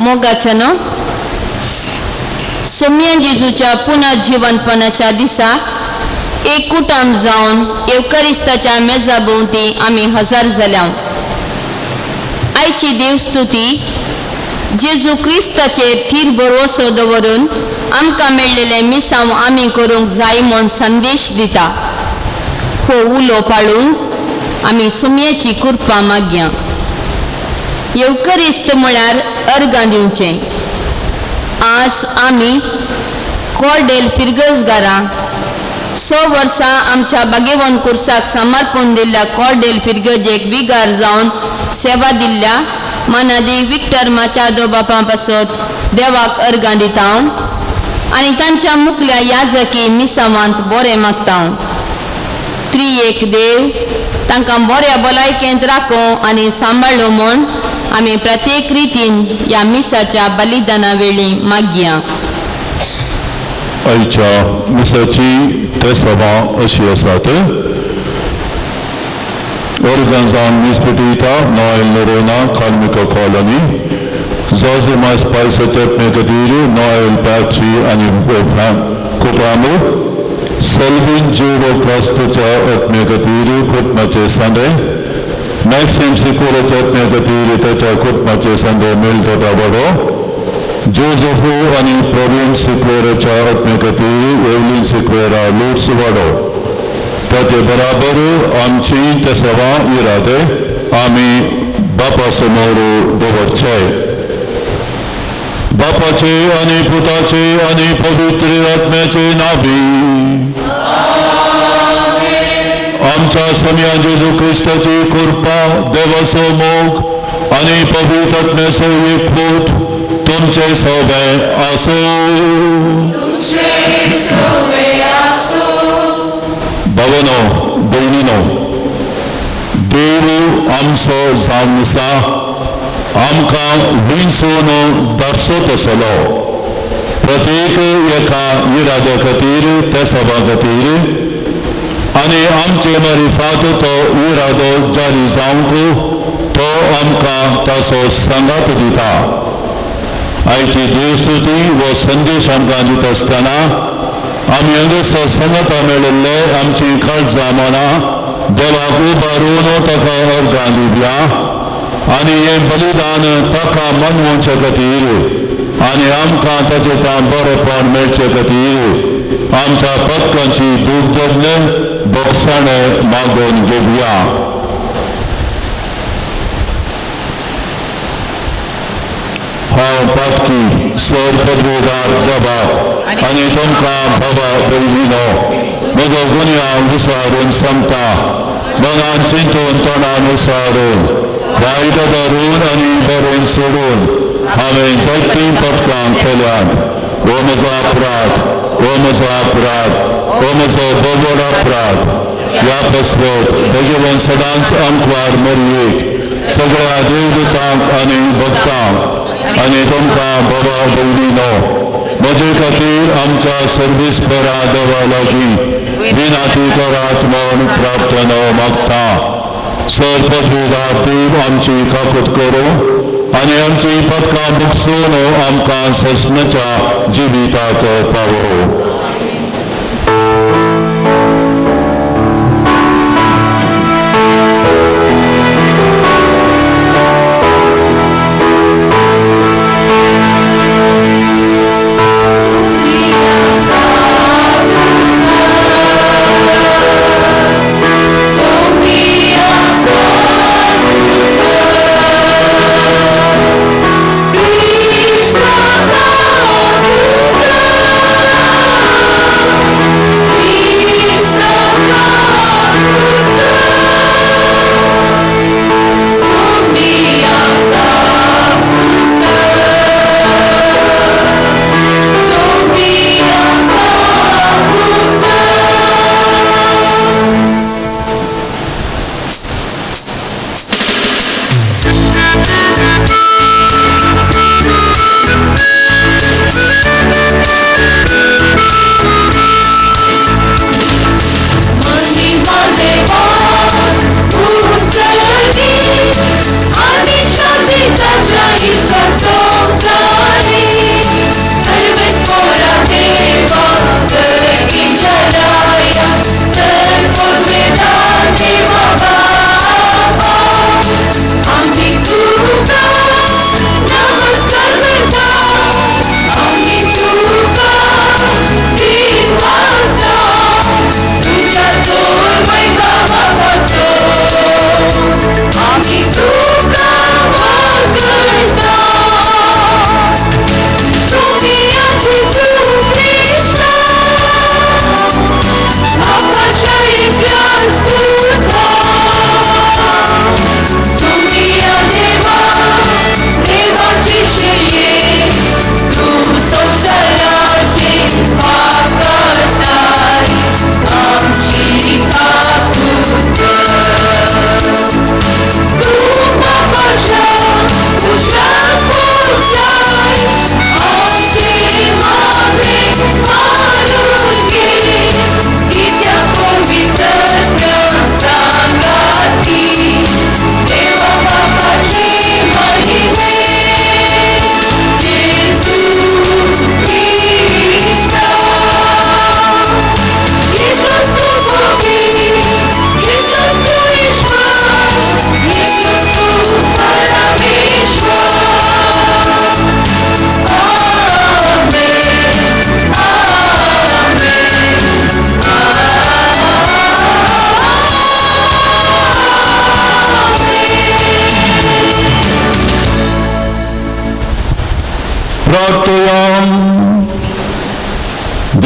मोगाच्या न्हू. सोम्या जेजूच्या पुनर्जीवनपणाच्या दिसा एक कुटुंब जावन एवकरिस्ताच्या मेजा भोवती आमी हजर जाल्या. आयची देवस्तुती जेजू क्रिस्ताचेर थीर भरवसो दवरून आमकां मेळिल्ले मिसांव आमी करूंक जाय म्हूण संदेश दिता. हो उलो पाळूंक आमी सुमयेची कृपा मागया. एवकरिस्त म्हळ्यार अर्गां दिवचें. आज आमी कॉर्डेल फिरगसगारां 6 वर्सां आमच्या बागेवन कुर्साक समर्पण दिल्ल्या कॉर्डेल फिरगजेक विगार जावन सेवा दिल्ल्या मानादी विक्टर माचादो बापा पासत देवाक अर्गां दिता आनी तांच्या मुखल्या याजकी मिसावांत बरें मागता. त्रिएक देव तांकां बऱ्या भलायकेंत राखो आनी सांबाळो म्हूण आमी प्रत्येक रितीन ह्या मिसाच्या बलिदाना वेळी मागया. आयच्या मिसाची ते सभा अशी आसात. अर्गां जावन मीस पेटयता नॉयल नोरोना कार्मिक कॉलनी जोजिमा स्पायसाचे यत्ने खातीर नॉयल पॅट्री आनी कुपामो सेल्विन जुडो क्रास्टोच्या यत्ने खातीर कुटुंबाचे सांडे मॅक्सिम सिकोराच्या यत्ने खातीर ताच्या कुटुंबाचे सांडे मेलतोटा वाडो जोझेफो आनी प्रवीण सिक्वेराच्या यत्ने खातीर एवलिन सिक्वेरा लुट्स वाडो ताचे बराबर आमची ते सभा इरादे आमी बापा समोर दवरचे. बापाचे आनी पुताचे आनी पवित्र आत्म्याचे नावी आमच्या सम्या जेजू क्रिस्ताची कृपा देवाचो मोग आनी पवित्र आत्म्याचो एकवट तुमचे सोबे आसो. भावनो भयणीनो, देव आमचो जावन आसा आमकां विंचून दर्शत आसलो. प्रत्येक एका इरादे खातीर ते सभा खातीर आनी आमचे मारिफात तो इरादो जारी जावंक तो आमकां ताचो सांगात दिता. आयची देवस्तुती वो संदेश आमकां दित आसतना आमी हांगासर संगता मेळिल्ले आमची काळजां मनां देवाक उबारून ताका अर्गां दिवया आनी हें बलिदान ताका मनवचे खातीर आनी आमकां ताचें बरेंपण मेळचे खातीर आमच्या पथकांची दुर्दज्ञ बक्षाणें मागून घेवया. हांव पातकी सर पदवीदार देवाक आनी तुमकां बाबा भयणीनो म्हजो गुन्यांव विसारून सांगता. मनान चिंतून तोंडान विसारून वायट धरून आनी बरें सोडून हांवें जायतीं पथकां केल्यात. हो म्हजो अपराध, हो म्हजो अपराध, हो म्हजो बोबड अपराध. ह्या फसवत भगवन सदांच अंकवार मरयेक सगळ्या देवदूतांक आनी भक्तांक आनी तुमकां बाबा भयणीनो म्हजे खातीर आमच्या सर्विसपरा देवा लागीं विनाती करात म्हूण प्रार्थना मागता. सर पदवीदार देव आमची काकूट करूं आनी आमची पथकां बुकसून आमकां ससनाच्या जिविताक पावो.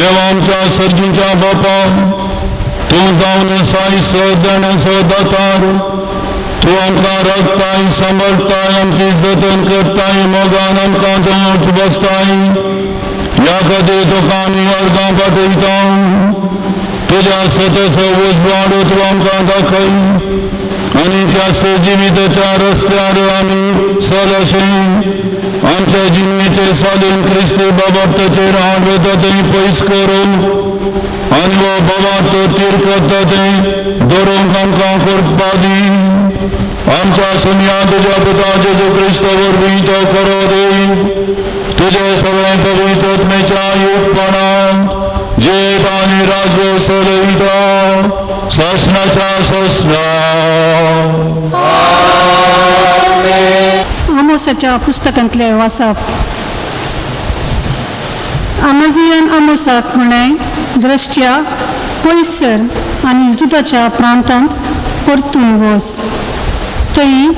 देवा आमच्या सर्जींच्या बापा, तूं जावन साई सदण्याचो दातार, तूं आमकां रखताय, सांबाळटाय, आमची जतन करताय, मोगान आमकां दवट बसताय. ह्या खातीर तुका आमी अर्गां पाठयता. तुज्या सतसो उजवाडो तूं आमकां दाखय आनी त्या सजिविताच्या रस्त्यार आमी चलशें. आमच्या जिणेचे सालीन क्रिस्ती बाबाताचेर हाड वता तें पयस करून आनी हो बाबात तीर करता तें धरूंक आमकां करपा दी. आमच्या सुन्या तुज्या पुता जेजू क्रिस्त वरवीं तो खरो दी. तुजे सगळें पवित्र आत्मेच्या युगपणांत जेत आनी राजवो चलयता ससनाच्या ससना. आमोसाच्या पुस्तकांतले वाचप. आमाजियन आमोसाक म्हणाय, द्रश्ट्या पयसर आनी जुटाच्या प्रांतांत परतून वच. थंय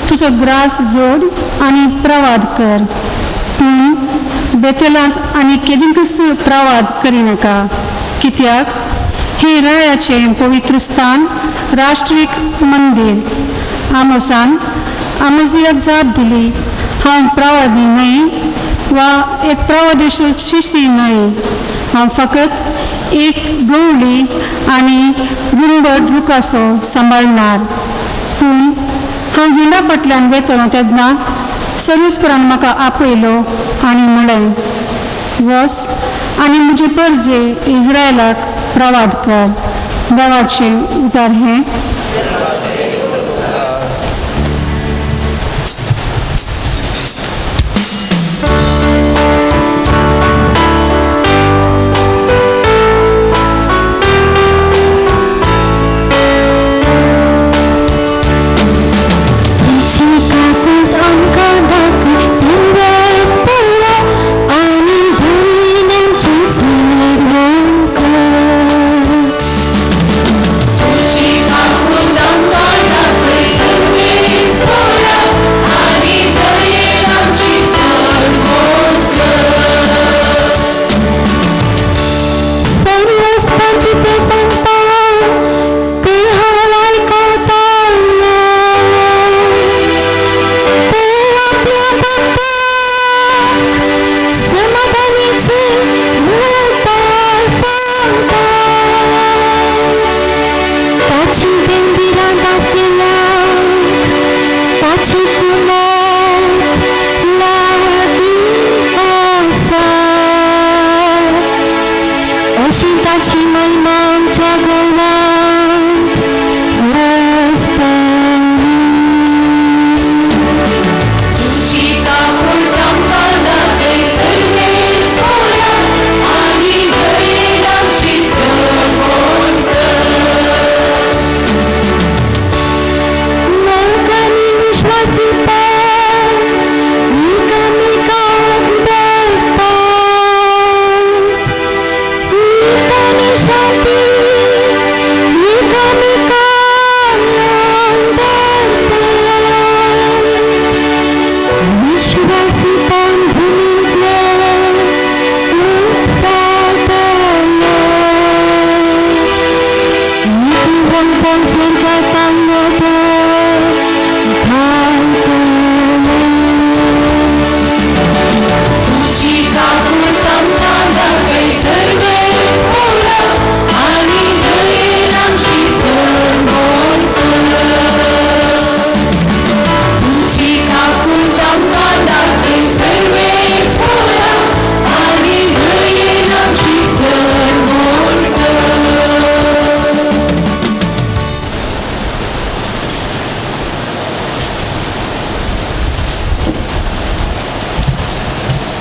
तुजो ग्रास जोड आनी प्रवाद कर, पूण बेतेलांत आनी केदिंकच प्रवाद करिनाका, कित्याक हे रायाचें पवित्र स्थान, राष्ट्रीक मंदिर. आमोसान आमाजियाक जाप दिली, हांव प्रवादी न्हय वा एक प्रवादेशो शिशी न्हय, हांव फकत एक गवळी आनी रुंबट रुखासो सांबाळणार. पूण हांव हिंडा फाटल्यान वेतलो तेन्ना सर्वेस्परान म्हाका आपयलो आनी म्हणलें, वच आनी म्हजे परजे इस्रायलाक प्रवाद कर. देवाचें उतर हें.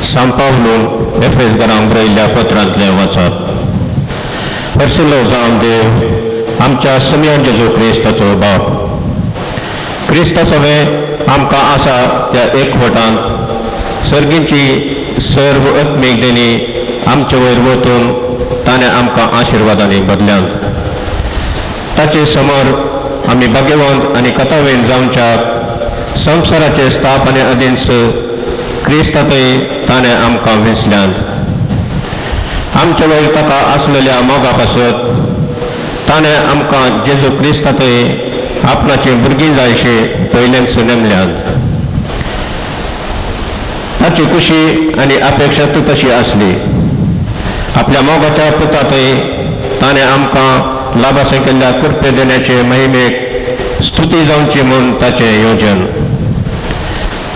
सांपावलो एफएस घरांक बरयल्ल्या पत्रांतलें वाचप. हरशिल्लो जावन देव आमच्या समेन जेजू क्रिस्ताचो बाप. क्रिस्त सगळें आमकां आसा त्या एकवटांत सर्गींची सर्व आत्मीक देणी आमचे वयर वतून ताणें आमकां आशिर्वादांनी बदल्यांत. ताचे समोर आमी भाग्यवंत आनी कथावेन जावच्या संवसाराचे स्थापने अधीनस क्रिस्तांतय ताणें आमकां विंचल्यांत. आमच्या वयर ताका आसलेल्या मोगा पासत ताणें आमकां जेजू क्रिस्तातय आपणाची भुरगीं जायशी पयलेंच नेमल्यात. ताची खुशी आनी अपेक्षा तशी आसली. आपल्या मोगाच्या पुतातय ताणें आमकां लाभासे केल्ल्या कृपे देण्याचे महिमेक स्तुती जावची म्हूण ताचें येवजन.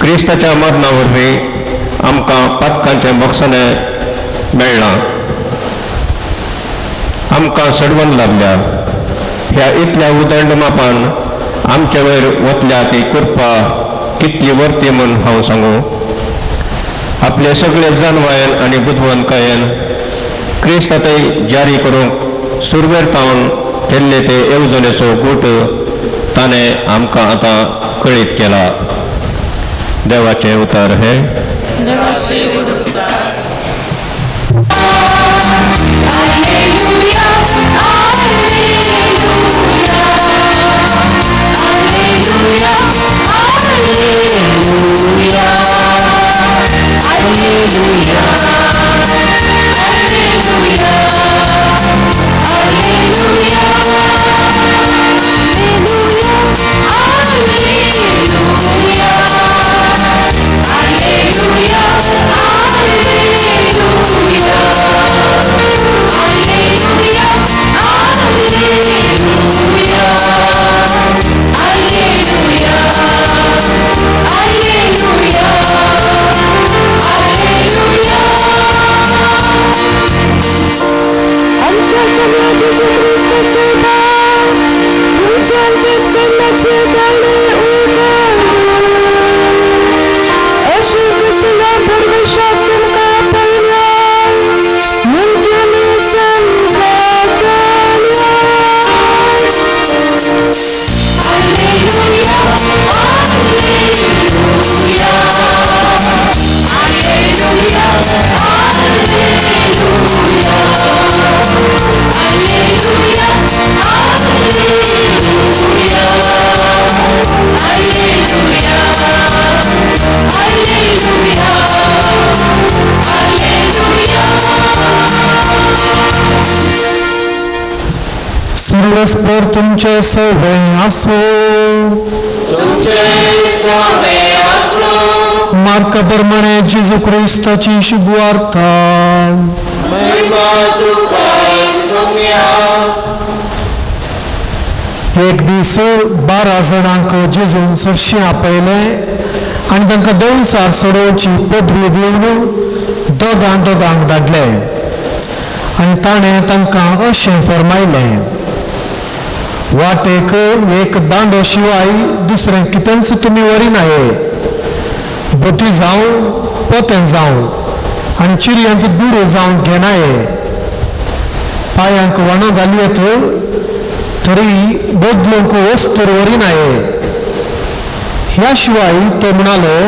क्रिस्ताच्या मरणा वरवीं आमकां पातकांचें मोक्षाचें मेळ्ळां. आमकां सडवण लागल्या. ह्या इतल्या उदंड मापान आमचे वयर वतल्या ती कृपा कितली वर्ती म्हूण हांव सांगू. आपले सगळे जानवायन आनी बुदवंतकायेन क्रिस्तातय जारी करूंक सुरवेर पावन केल्ले ते येवजणेचो गूट ताणें आमकां आतां कळीत केला. देवाचे उतार हे. परस्पर तुमचे सवे आसो. मार्क प्रमाणे जेजू क्रिस्ताची शुभवार्ता. एक दीस 12 जाणांक जेजून चडशें आपयलें आनी तांकां 2 चडोवची पदवी दिवन दोगांक धाडले. आनी ताणें तांकां अशें फरमायलें, वाटेक एक दांडो शिवाय दुसरें कितेंच तुमी वरिनाये. बोटी जावं पोतें जावं आनी चिरयांत दुडू जावं घेनाये. पांयांक वाणो घालयत तरी बदलूंक वस्तूर वरिनाये. ह्या शिवाय तो म्हणालो,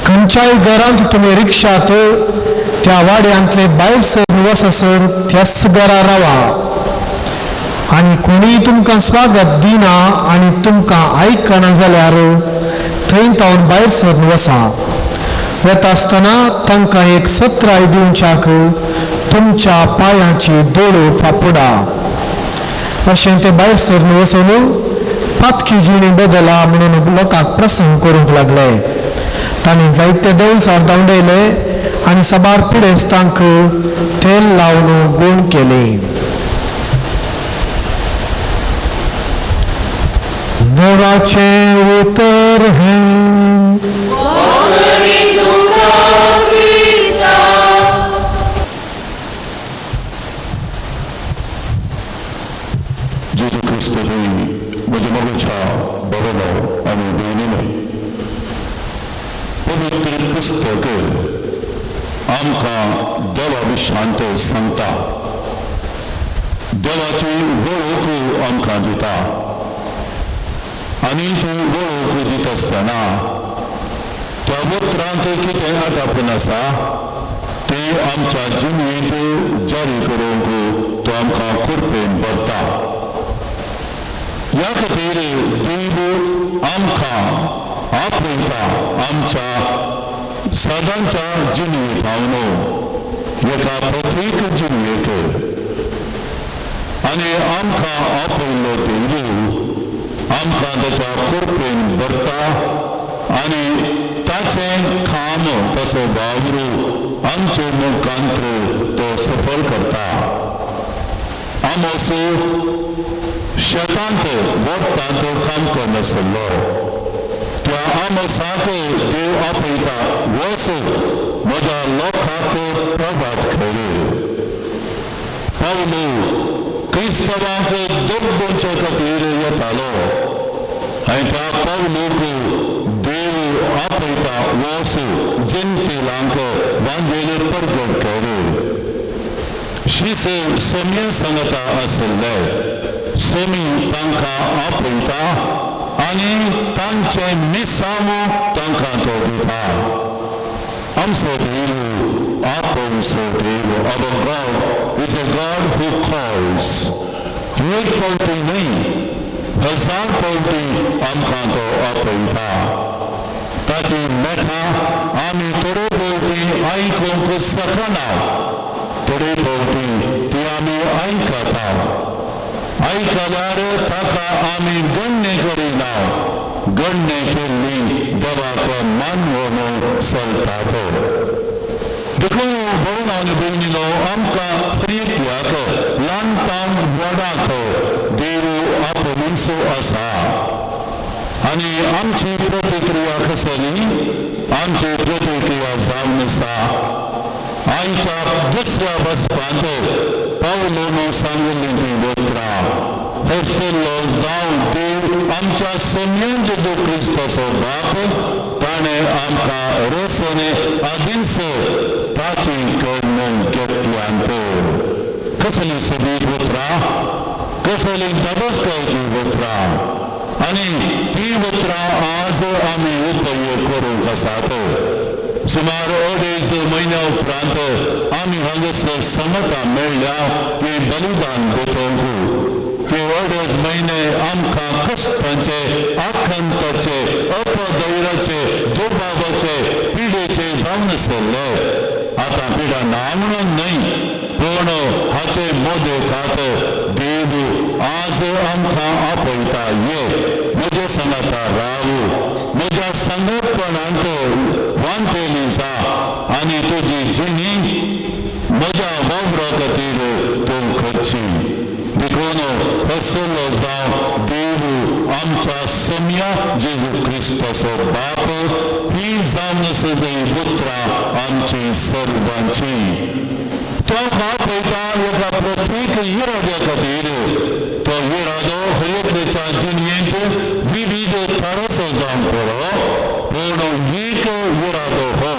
खंयच्याय घरांत तुमी रिक्षात त्या वाड्यांतले भायर सरून वससर त्याच घरा रावा. आनी कोणीय तुमकां स्वागत दिना आनी तुमकां आयकना जाल्यार थंय तावन भायर सरून वसा. येता आसतना तांकां एक सत्राय दिवच्याक तुमच्या पांयाची दोळो फापडा. अशें ते भायर सरून वचून पातकी जिणी बदला म्हणून लोकांक प्रसंग करूंक लागले. ताणें जायते 2 धांवडयले आनी सबार फुडेंच तांकां तेल लावन गूण केली. देवाचे उतर हे. जेजू क्रिस्तुय म्हज्या मोगाच्या भावानो आनी भयणीनो, पवित्र पुस्तक आमकां देवा विशांत सांगता. देवाची वळख आमकां दिता. आनी ती वळख दिता आसतना त्या उतरांत कितें आटापून आसा तें आमच्या जिणेंत जारी करूंक तो आमकां कृपेन भरता. ह्या खातीर देव आमकां आपयता आमच्या सदांच्या जिणेंत हांव एका पृथ्वीक जिणेक आनी आमकां आपयलो देव आमकां ताच्या कृपेन भरता आनी ताचें काम तसो वावरू आमचे मुखांत्र तो सफल करता. आमोस शेतांत वतांत काम करनासलो त्या आमोसाक देव आपयता वस म्हज्या लोकांक प्रभात कर. पावलो क्रिस्तवांक दोगोवचे खातीर येतालो आनी त्या पावलोक देव आपयता वस जेंटिलांक वांजेल परगट कर. शीस सोम्य सांगता आसले सोमी तांकां आपयता आनी तांचे मिसांव तांकां तो दिता. आमचो देव आपोवचो देव. Our God is a God who calls. एक पावटी न्ही 1000 पावटी आमकां तो आपयता. ताची मेठां आमी थोडे पावटी आयकूंक शकना, थोडे पावटी ती आमी आयकता. आयकल्यार ताका आमी गण्य करिना. गण्य केल्ली देवाक मानवून चलतात. देखून भोव आनी भयणीनो आमकां प्रित्याक ल्हानतान व्हडाक देव आपोवचो आसा. आनी आमची प्रतिक्रिया कसली? आमची प्रतिक्रिया जावन आसा आयच्या दुसऱ्या बसपांत पावलोन सांगिल्ली ती उतरां हरसल्लो जावं देव आमच्या सोम्यान जेजू क्रिस्ताचो बाप ताणें आमकां रसने आदींच ताची कडून घेतल्यांत. कसली सोबीत उतरां, कसली दबस्कायची उतरां आनी ती उतरां आज आमी उपयोग करूंक आसात. सुमार 2.5 म्हयन्या उपरांत आमी हांगासर समता मेळ्ळ्या ही बलिदान दिवंक. हे 2.5 म्हयने आमकां कश्टाचे, आखंताचे, अपदैराचे, दुबावाचे, पिडेचे जावन आसले. आतां पिडा ना म्हणून न्हय पूण हाचे मोदेखात देव आज आमकां आपयता. ये म्हजे सांगाता राव, म्हज्या संगतपणांत वांटेली जा आनी तुजी जिणी म्हज्या वावरा खातीर तूं करची. देखून हरसल्लो जावं देव आमच्या सोम्या जेजू क्रिस्ताचो बाप ही जावन सजय उतरां आमची सर्वांची. तो आपयता एका पृथ्वीक इराद्या खातीर. तो इरादो हर एकल्याच्या जिणयेंत विविध तरासो जावंक पडो पूण एक इरादो हो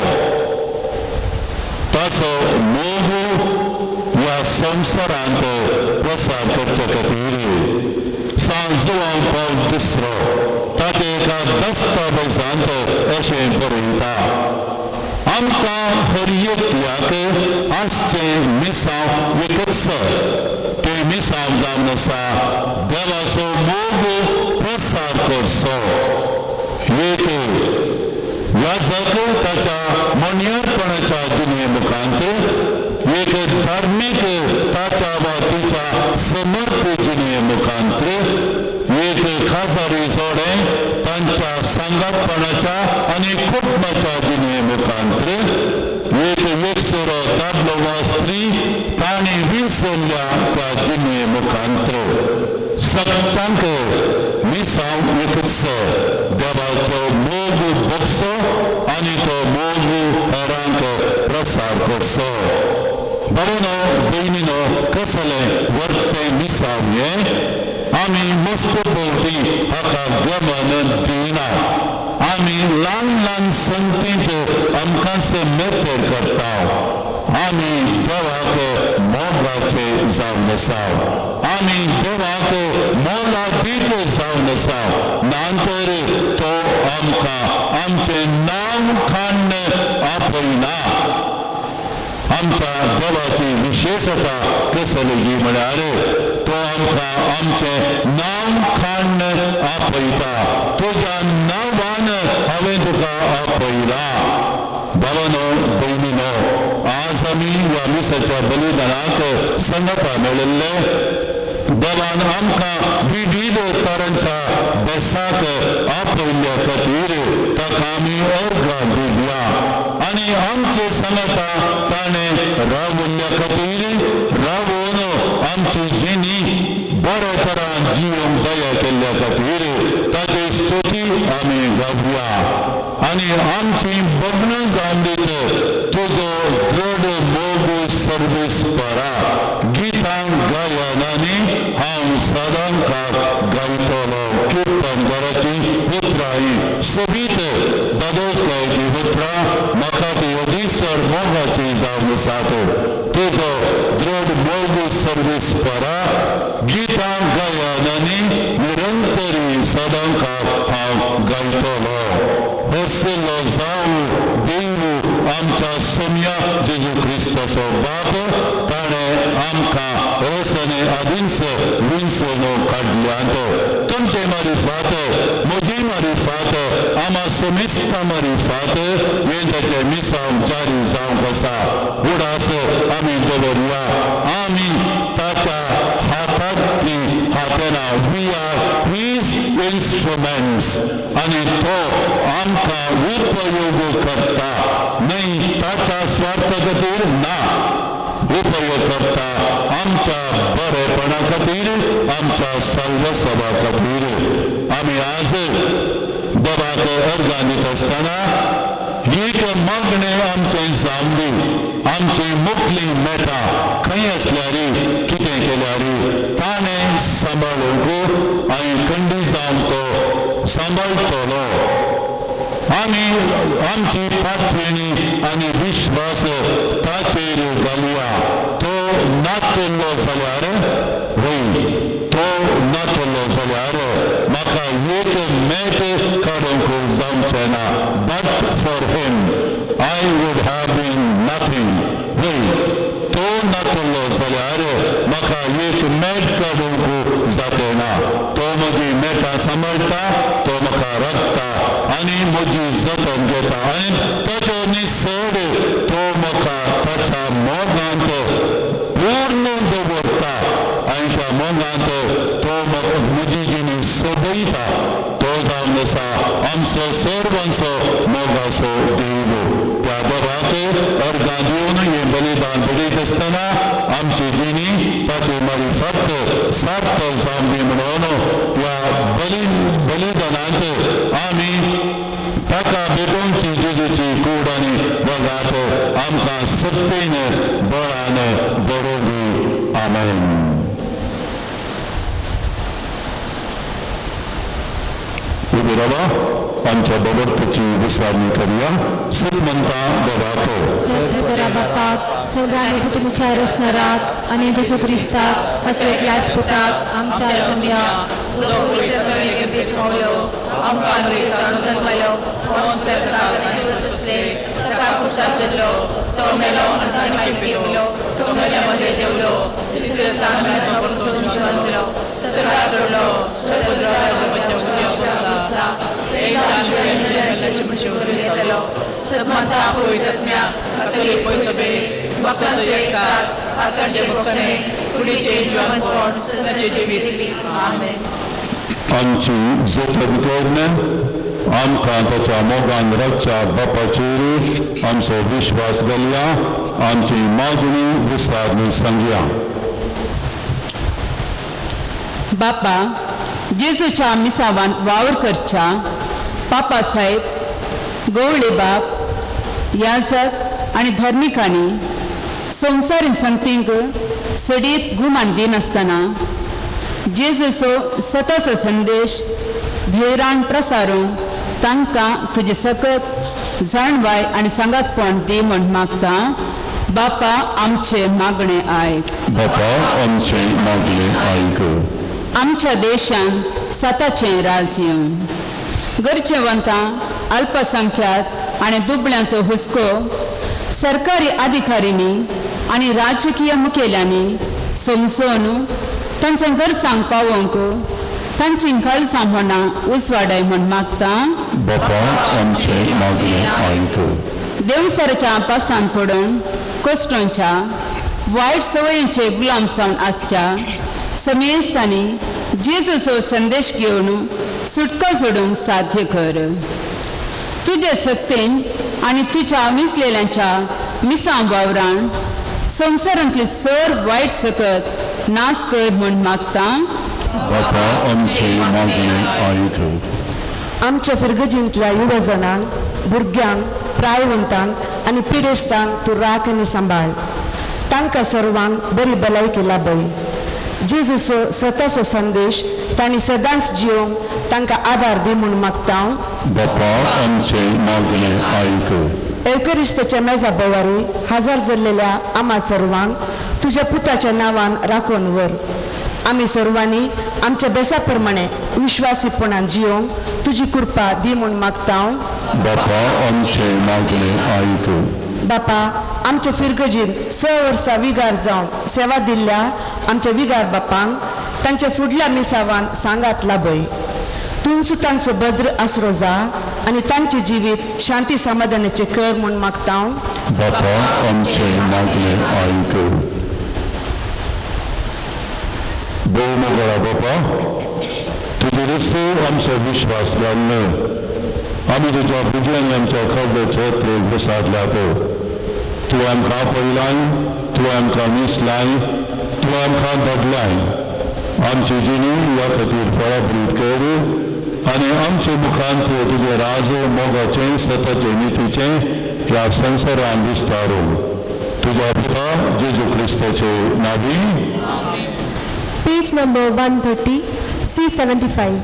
ताचो मोग ह्या संवसारांत प्रसार करचे खातीर. सांजोवां पावल दुसरो ताचे एका दस्तावेजांत अशें बरयता आमकां हर एकल्याक आसचें मिसांव एकच. तें मिसांव जावन आसा देवाचो मोग प्रसार करचो. एक याजक ताच्या मणियारपणाच्या जिणे मुखांत, एक धार्मीक ताच्या वा तिच्या समर्पित जिणे मुखांत, एक खासारी जोडें तांच्या सांगातपणाच्या आनी कुटुंबाच्या जिणे मुखांत, एक एकसुरो दादलो वा स्त्री ताणी विसरल्या त्या जिणे मुखांत. सगळ्यांक मिसांव एकच देवाचो मोग भोगचो आनी तो मोग हेरांक प्रसार करचो. भावांनो भयणीनो कसलें वर्तें मिसांव हें आमी मस्त भोंवटी हाका गमन दिना. आमी ल्हान ल्हान संगतींत आमकांच मेतेर करता. आमी देवाक मोगाचे जावन आसा. आमी देवाक मोलादीक जावन आसा. नांतर तो आमकां आमचें नांव खाण आपयना. आमच्या देवाची विशेषता कसली म्हळ्यार तो आमकां आमचें नांव खाण आपयता. तुज्या नांवान हांवें तुका आपयला. भावांनो भयणीनो आज आमी ह्या क्रिस्ताच्या बलिदानाक संगता मेळिल्ले देवान आमकां विविध तरांच्या बेसाक आपयल्ल्या खातीर ताका आमी अर्घां दिल्या आनी आमचे संगता ताणें रावल्ल्या खातीर रावून आमची जिणी बरे तरान जिवंक दया केल्ल्या खातीर ताची स्तुती आमी गावया आनी आमची बगणां जावन दीत तुजो दृढ मोग सर्वीस परा गितां गायनांनी हांव सदांच गायतलो कीर्तनकाराची पुत्रां ही सोबीत दादोसकायची पुत्रां म्हाका ती अदीसर मोगाची जावन आसात तुजो दृढ मोग सर्वीस परा गितां गायनांनी निरंतरी सदांच हांव गायतलो हरसिल्लो जावं देव आमच्या सोम्या जेजू क्रिस्ताचो बाप ताणें आमकां हरसने आदींच विंचून काडल्यात तुमचे मारिफात म्हजी मारिफात आमा सोमिस्ता मारिफात हें ताचे मिसांव जारी जावंक आसा उडास आमी दवरया आमी ताच्या हातांत ती हातेना वी आर हीज इन्स्ट्रुमेंट्स आनी तो आमकां उपयोग करता न्हय ताच्या स्वार्थ खातीर ना उपयोग करता आमच्या बरेपणा खातीर आमच्या सर्वसभा खातीर आमी आज देवाक अर्घां दित आसतना एक मागणें आमचें जावन दी आमची मुखली मेटा खंय आसल्यार कितें केल्यार ताणें सांबाळूंक आनी खंडी जावन तो सांबाळटलो आमी आमची पातळणी आनी विश्वास ताचेर घालया तो नातल्लो जाल्यार वय तो नातल्लो जाल्यार म्हाका एक मेट काडूंक जावचें ना but for him I would have been nothing वय तो नातल्लो जाल्यार म्हाका एक मेट काडूंक जाते ना तो म्हजी मेटां सांबाळटा तो म्हाका राखता आनी म्हजी जतन घेता आनी ताचो निसड तो म्हाका ताच्या मोगांत पूर्ण दवरता आनी त्या मोगांत तो म्हाका म्हजी जिणी सोबयता तो जावन आसा आमचो सर्वांचो मोगाचो देव त्या देवाक अर्घां दिवन हें बलिदान दित आसतना आमची जिणी ताची मारिफत सार्थक जावन दी म्हणून ह्या बलिदानांत आमी ताका भेटोवची जेजूची कूड आनी रगात आमकां सत्तेन बळान बरोवंक दी आमेन उबी रावा आमच्या बाबतीची विचारणी करूया सत म्हणटा देवाक सत्य बापाक सगळ्यांनी तुमच्या रचणाराक आणि जेजू क्रिस्ताक ताचे एकल्याच पुताक आमच्या सम्या आमकां जन्मलो ताका कुशाक जल्लो तो मेलो आनी ताणें मागीर पिवलो तो मेल्यामध्ये देवलो तिसऱ्या सांगला तो परतून वाचलो सगळा सोडलो घेतलो सदमाता पवित्रज्ञा कथोलिक सभे भक्तांचे एककार आकाशे भक्षणे कुडीचे जीवनपण सदांचे जिवीत आमेन आमची जतन करून आमकां ताच्या मोगान राखच्या बापाचेर आमचो विश्वास घालया आमची मागणी विस्तारून सांगया बापा जेजूच्या मिसावांत वावर करच्या पापा साहेब गवळे बाप याजक आनी धर्मिकांनी संवसारी संगतींक सडीत गुमान दिनासतना जेजूचो सताचो संदेश धैर्यान प्रसारूंक तांकां तुजे सकत जाणवाय आनी सांगातपण दी म्हण मागता बापा आमचे मागणे आयक बापा आमचे मागणे आयक आमच्या देशांत सताचें राज येवन गरजेवंतां अल्पसंख्याक आनी दुबळ्यांचो हुस्को सरकारी अधिकाऱ्यांनी आनी राजकीय मुखेल्यांनी समजून तांच्या गरजांक पावोवंक तांची काळजां म्हणा उजवाडाय म्हण मागता बापा आमचे मागणे आयक देवसराच्या पासान पडून कश्टांच्या वायट संवयींचे गुलाम जावन आसच्या समयस्थानी जेजूचो संदेश घेवन सुटका सोडूंक साध्य कर. तुझे सत्तेन आनी तुझ्या मिसलेल्यांच्या मिसां वावरान संवसारांतली सर वायट सकत नाश कर म्हूण मागता. बापा आमचे मागणे आयक. आमच्या फिरगजींतल्या युवजनांक, भुरग्यांक, प्रायवंतांक आनी पिडेस्तांक तूं राख आनी सांबाळ. तांकां सर्वांक बरी भलायकी लाभय. जेजूचो सताचो संदेश तांणी सदांच जिवंक तांकां आदार दी म्हूण मागता. बापा आमचे मागणे आयक. एवकरिस्ताच्या मेजा बोवारी हजार जाल्लेल्या आम्हा सर्वांक तुज्या पुताच्या नांवान राखून व्हर. आमी सर्वांनी आमच्या बेसा प्रमाणे विश्वासीपणान जिवंक तुजी कृपा दी म्हूण मागता. बापा आमचे मागणे आयक. बापा आमच्या फिरगजीन 6 वर्सां विगार जावन सेवा दिल्ल्या आमच्या विगार बापांक तांच्या फुडल्या मिसावान सांगात लाभय. तूं सुतांचो भद्र आसरो जा आनी तांचे जिवीत शांती समाधानाचे कर म्हूण मागता. बापा आमचे मागणे आयक. भोव मोगळा बापा तुजे रस्ते आमचो विश्वास घालना. आमी तुज्या भुरग्यांनी आमच्या खबरेचे त्रेक बसाडल्यात. तूं आमकां पळयलाय, तूं आमकां मिसलाय, तूं आमकां धडलाय. आमची जिणी ह्या खातीर फळाबरीत कर आनी आमचे मुखांत तुजे राज मोगाचें सताचे नितीचें ह्या संवसारान विस्तारू. तुज्या पुता जेजू क्रिस्ताचे नांवी. Page number 130, C75.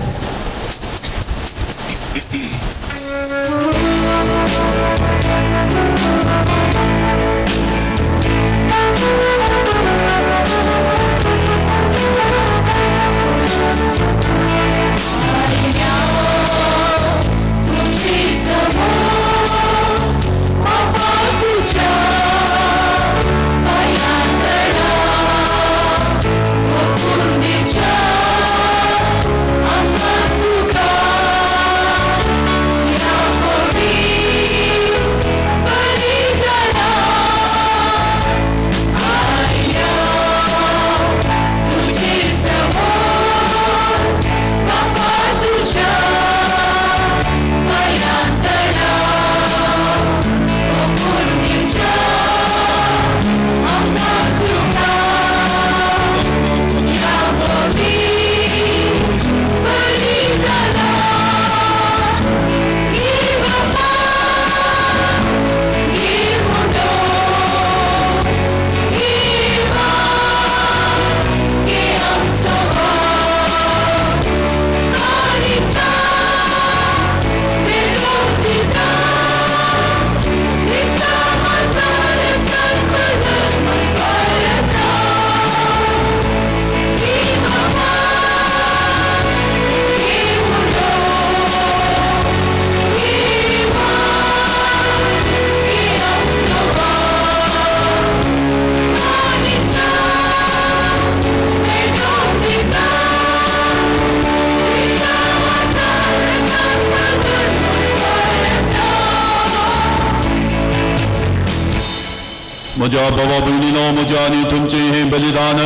म्हज्या भावा भयणीनो, म्हज्या आनी तुमचे हे बलिदान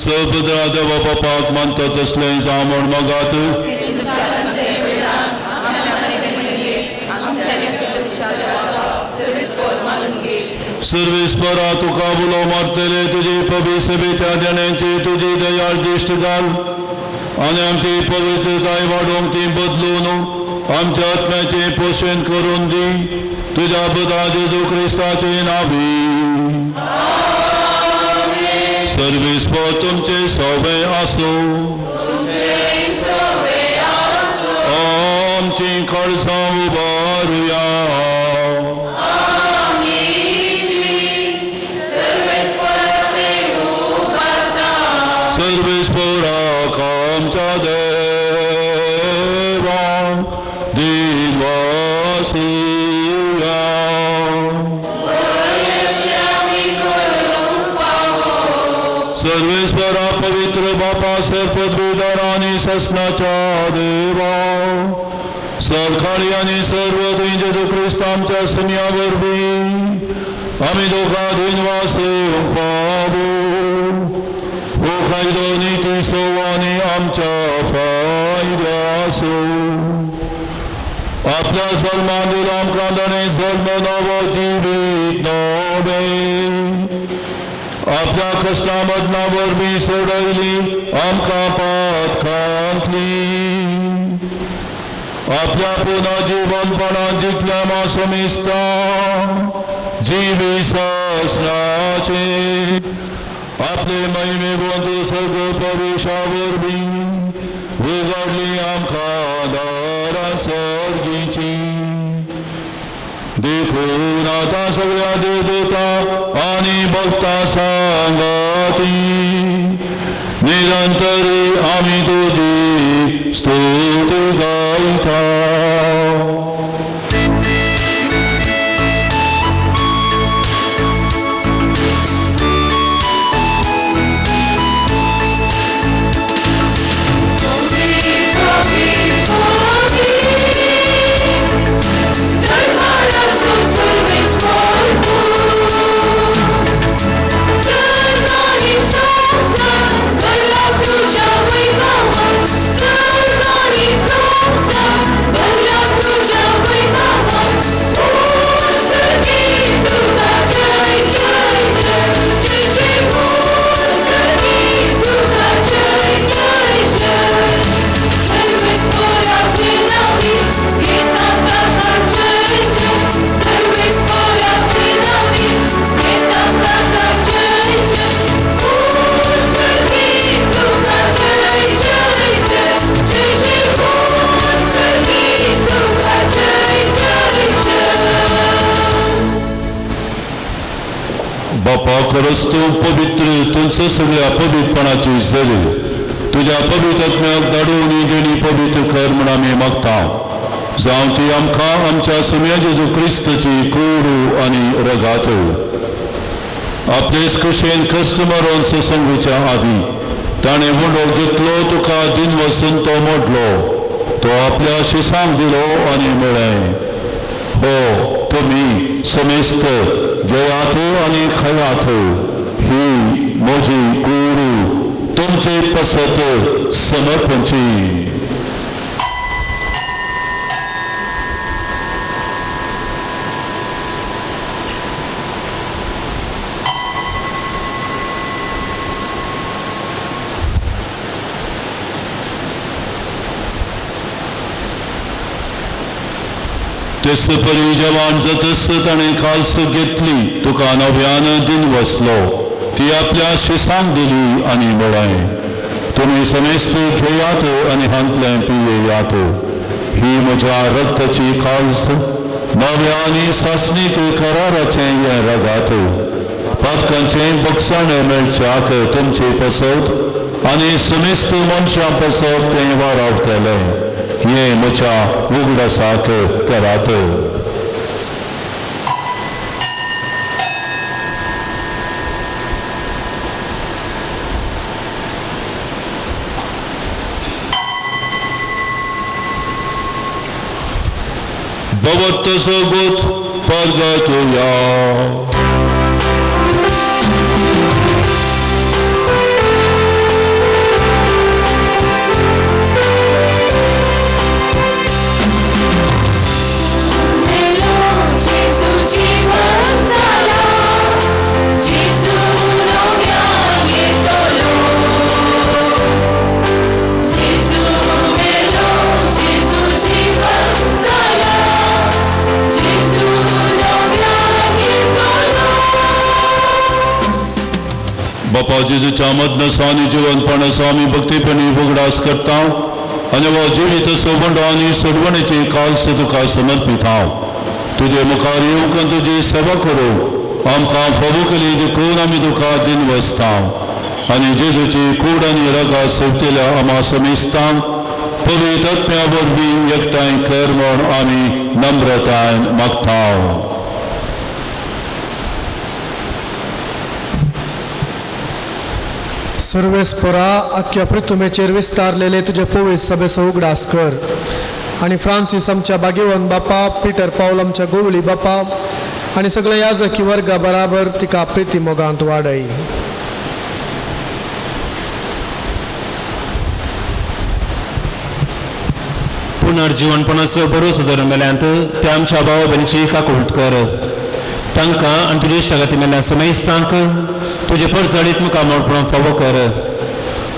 सबद्रा देवा बापाक मानता तसलें जा म्हूण मागात. सर्वेस्परा तुका बुलो मारतले तुजे पवी सभेच्या जणांची तुजी दयाळ दिश्ट घाल आनी आमची पवित्रताय वाडोवंक ती बदलून आमच्या आत्म्याचे पोषण करून दी. तुझ्या पुता जेजू क्रिस्ताचे नावी. सर्वेस्पर तुमचे सवे आसो. आमची खळसां उबारुया. सर्वेस्पराक आमच्या देवा दिवासुया. सर्वेस्परा पवित्र बापा सर्पद्वेदार आनी ससनाच्या देवा सरकाळी आनी सर्व जेजू क्रिस्त आमच्या सनिया वरवीं आमी दोगा दिनवासे फावो हो कायदो नीती सवानी आमच्या फायद्यासो आपल्या सलमान दिल आमकां ताणें जल्म नवो जिवीत नवे आपल्या कश्टा मदना वरवीं सोडयली आमकां पातकांतली आपल्या पुना जीवनपणान जितल्या मासमिस्ता जिवी सासणाचे आपले महिमेवंत सगळ प्रवेशा वरवीं उगडली आमकां दारां सर्गीची देखून आता सगळ्या देवदूता आनी भक्तां सांगाती निरंतरी आमी तुजी स्तुती गायता. बापा खरंच तू पवित्र तुमचं सगळ्या पवित्रपणाची झरी तुझ्या पवित्रत्म्याक धाडून देणी पवित्र कर म्हण आमी मागता जावं ती आमकां आमच्या सुम्या जेजू क्रिस्ताची कूड आनी रगात आपलेच कुशेन कश्ट मारून सत्संगीच्या आदी ताणें हुंडो घेतलो तुका दिन वसून तो मोडलो तो आपल्या शिसांक दिलो आनी म्हळें हो तुमी समेस्त घेयात आनी खायात ही म्हजी कूड तुमचे पसत समर्पणची. तेस परी जवान जतस ताणें खालस घेतली तुका नव्यान दिन वसलो ती आपल्या शिसांक दिली आनी म्हळें तुमी समेस्त घेयात आनी हांतलें पियेयात ही म्हज्या रक्ताची खालस नव्या आनी सासणीक कराराचें हें रगात पातकांचें बक्षण मेळच्याक तुमची पसत आनी समेस्त मनशां पसत तें वारावतलें ये म्हज्या उगडासाक करात. भवत सगुत परगतुया बापा जेजूच्या मदनसानी जिवनपणाचो आमी भक्तीपणी उगडास करता आनी हो जिवीत सोबंड आनी सोडवणेची काल्स तुका समर्पीत हांव तुजे मुखार येवंक तुजी सेवा करूंक आमकां फबुकली देखून आमी तुका दिन वसता आनी जेजूची कूड आनी रगा सोबतिल्या आमा समेस्तांक पवित्र आत्म्या वरवीं एकठांय कर म्हूण आमी नम्रतायेन मागता. सर्वेस्परा आख्या पृथ्वीचेर विस्तारलेले तुझे पवित्र सभेचो उगडास कर आनी फ्रांसीस आमच्या बागेवन बापा पिटर पावल आमच्या गोवळी बापा आनी सगळे याजकी वर्गा बराबर तिका प्रिती मोगांत वाडय. पुनर्जीवनपणाचो बरो सुदारण मेल्यांत ते आमच्या भावा भयणीची काकूट कर. तांकां आनी तुज्या इश्टागती मेल्या समयस्तांक तुजे परजडीत मुखार मोडपण फावो कर.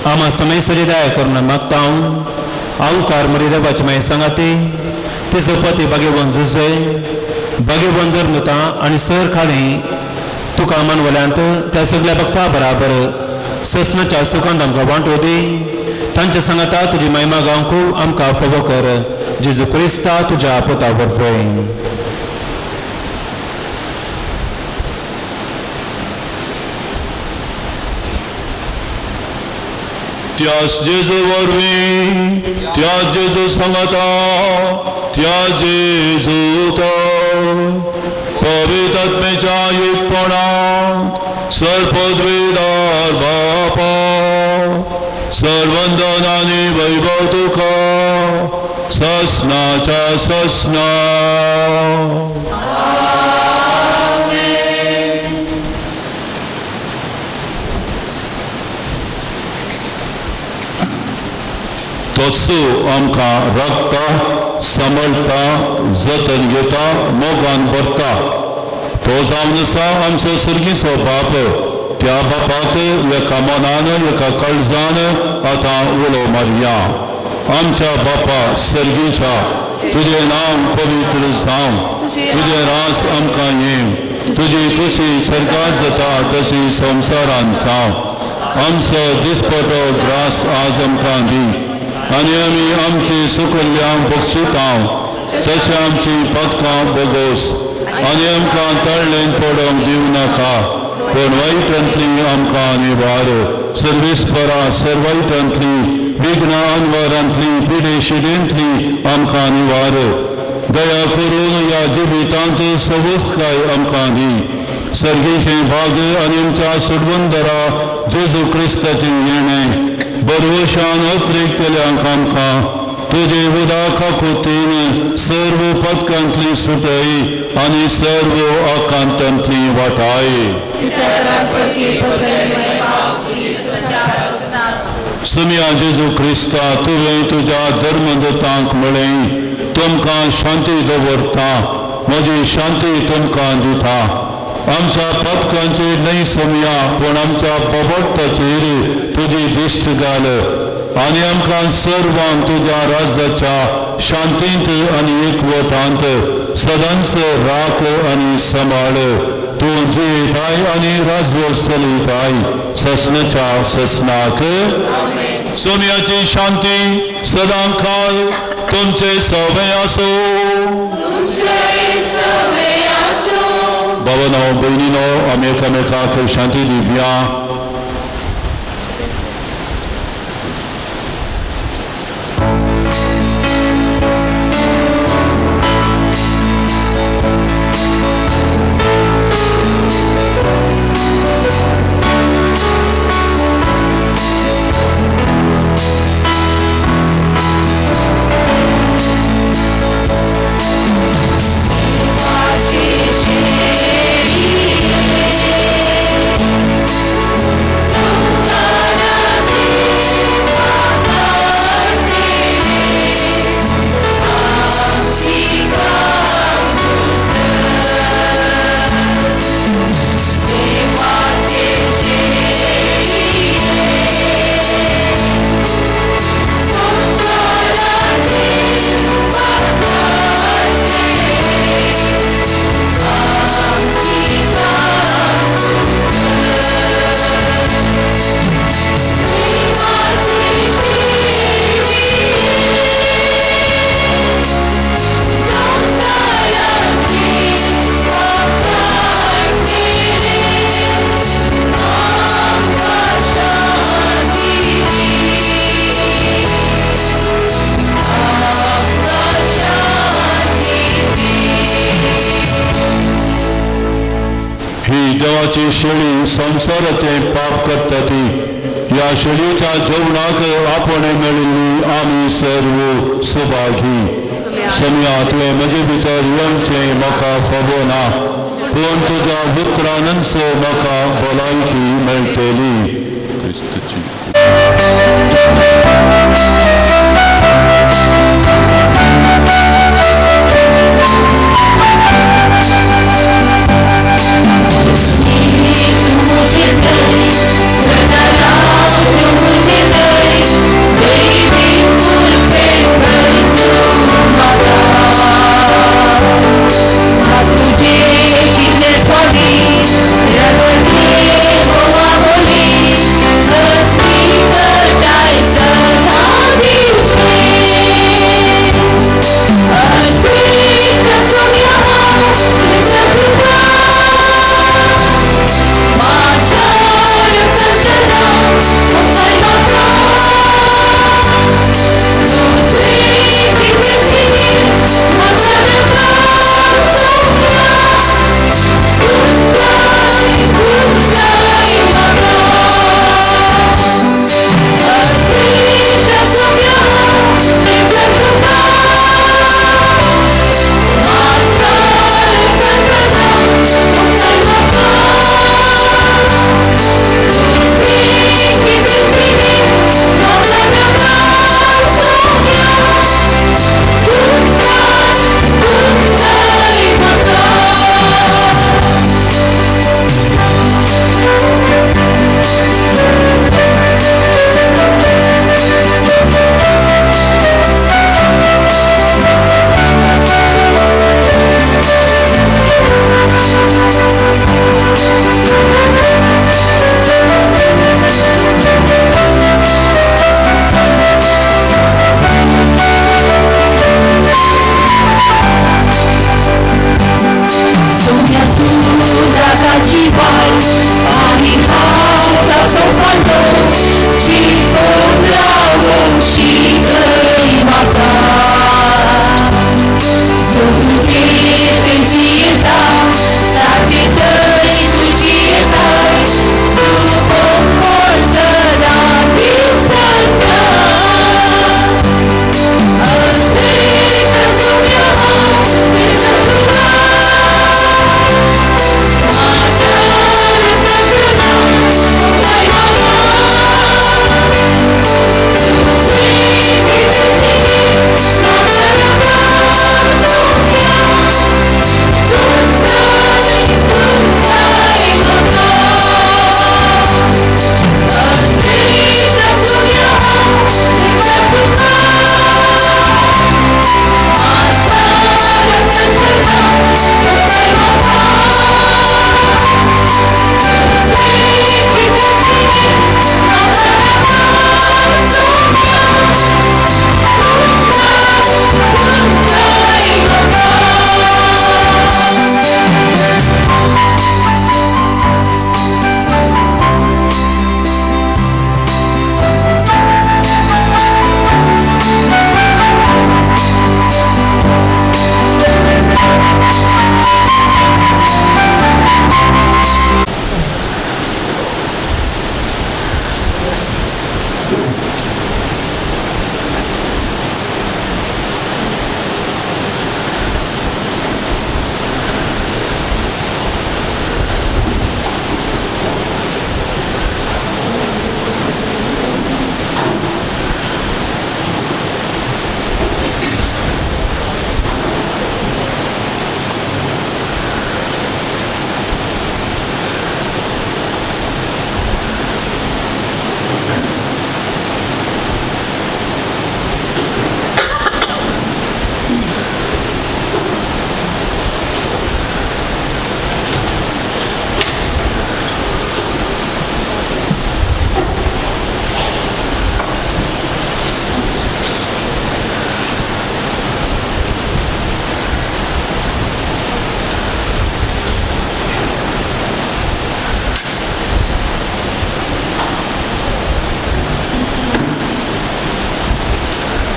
आमा समयसरी दया करून मागता हांव कार मरी देवाची मागीर सांगाती तिचो पती भाग्यवन झुजय भाग्यवन धर्मता आनी सर खाणी तुका आमान वल्यांत त्या सगळ्या भक्ता बराबर ससनाच्या सुखांत आमकां वांटो दी. तांच्या सांगाता तुजी महिमा गावंक आमकां फावो कर. जेजू क्रिस्ता तुज्या पोता बरफय. त्याच जेजू वरवीं त्याच जेजू सांगाता त्याच जेजूता पवित्र आत्मेच्या एकपणांत सर्वपदवीदार बापा सर्वंदन आनी वैभव तुका ससनाच्या ससना. तोच आमकां राखता सांबाळटा जतन घेता मोगान भरता. तो जावन आसा आमचो सर्गीचो बाप. त्या बापाक एका मनान एका काळजान आतां उलो मारया. आमच्या बापा सर्गीच्या तुजें नांव पवित्र जावं. तुजें रास आमकां येवं. तुजी खुशी सर्गांत जाता तशी संवसारांत जावं. आमचो दिसपटो ग्रास आज आमकां दी आनी आमी आमची सुकल्ल्यां बक्षितां तशें आमची पदकां बोगोस आनी आमकां तळ्ळेन पडोवंक दिवं नाका पूण वायटांतली आमकां निवार. सर्वेस्परा सर्वायटांतली विघ्नां अनवरांतली पिडेशिडेंतली आमकां निवार. दया करून ह्या जिवितांत सवस्तकाय आमकां दी. सर्गेचें भाग आनी आमच्या सुडवंदरा जेजू क्रिस्ताचें येणें बरवशान अत्रेक केल्यांक आमकां तुजे उदाक खातीर सर्व पदकांतली सुटय आनी सर्व आकांतांतली वाटाय. सुम्या जेजू क्रिस्ता तुवें तुज्या धर्मदतांक म्हळें तुमकां शांती दवरता म्हजी शांती तुमकां दिता. आमच्या पदकांचेर न्हय सुम्या पूण आमच्या पबडताचेर तुजी दिश्ट घाल आनी आमकां सर्वांक तुज्या राज्याच्या शांतींत आनी एकवटांत सदांच राख आनी सांबाळ. तूं जियेताय आनी राजवट चलयताय ससनाच्या ससनाक. सोम्याची शांती सदां काल तुमचे सवय आसो. भावनो भयणीनो आमी एकामेकाक शांती दिवया. देवाची शेळी संसाराचे पाप करता ती. या शेळीच्या जेवणाक आपण मेळिल्ली आमी सर्व सुभागी. सम्या तुवें म्हजे भितर येवचें म्हाका फावो ना पूण तुज्या उतरांनच म्हाका भलायकी मेळटली. क्रिस्ताची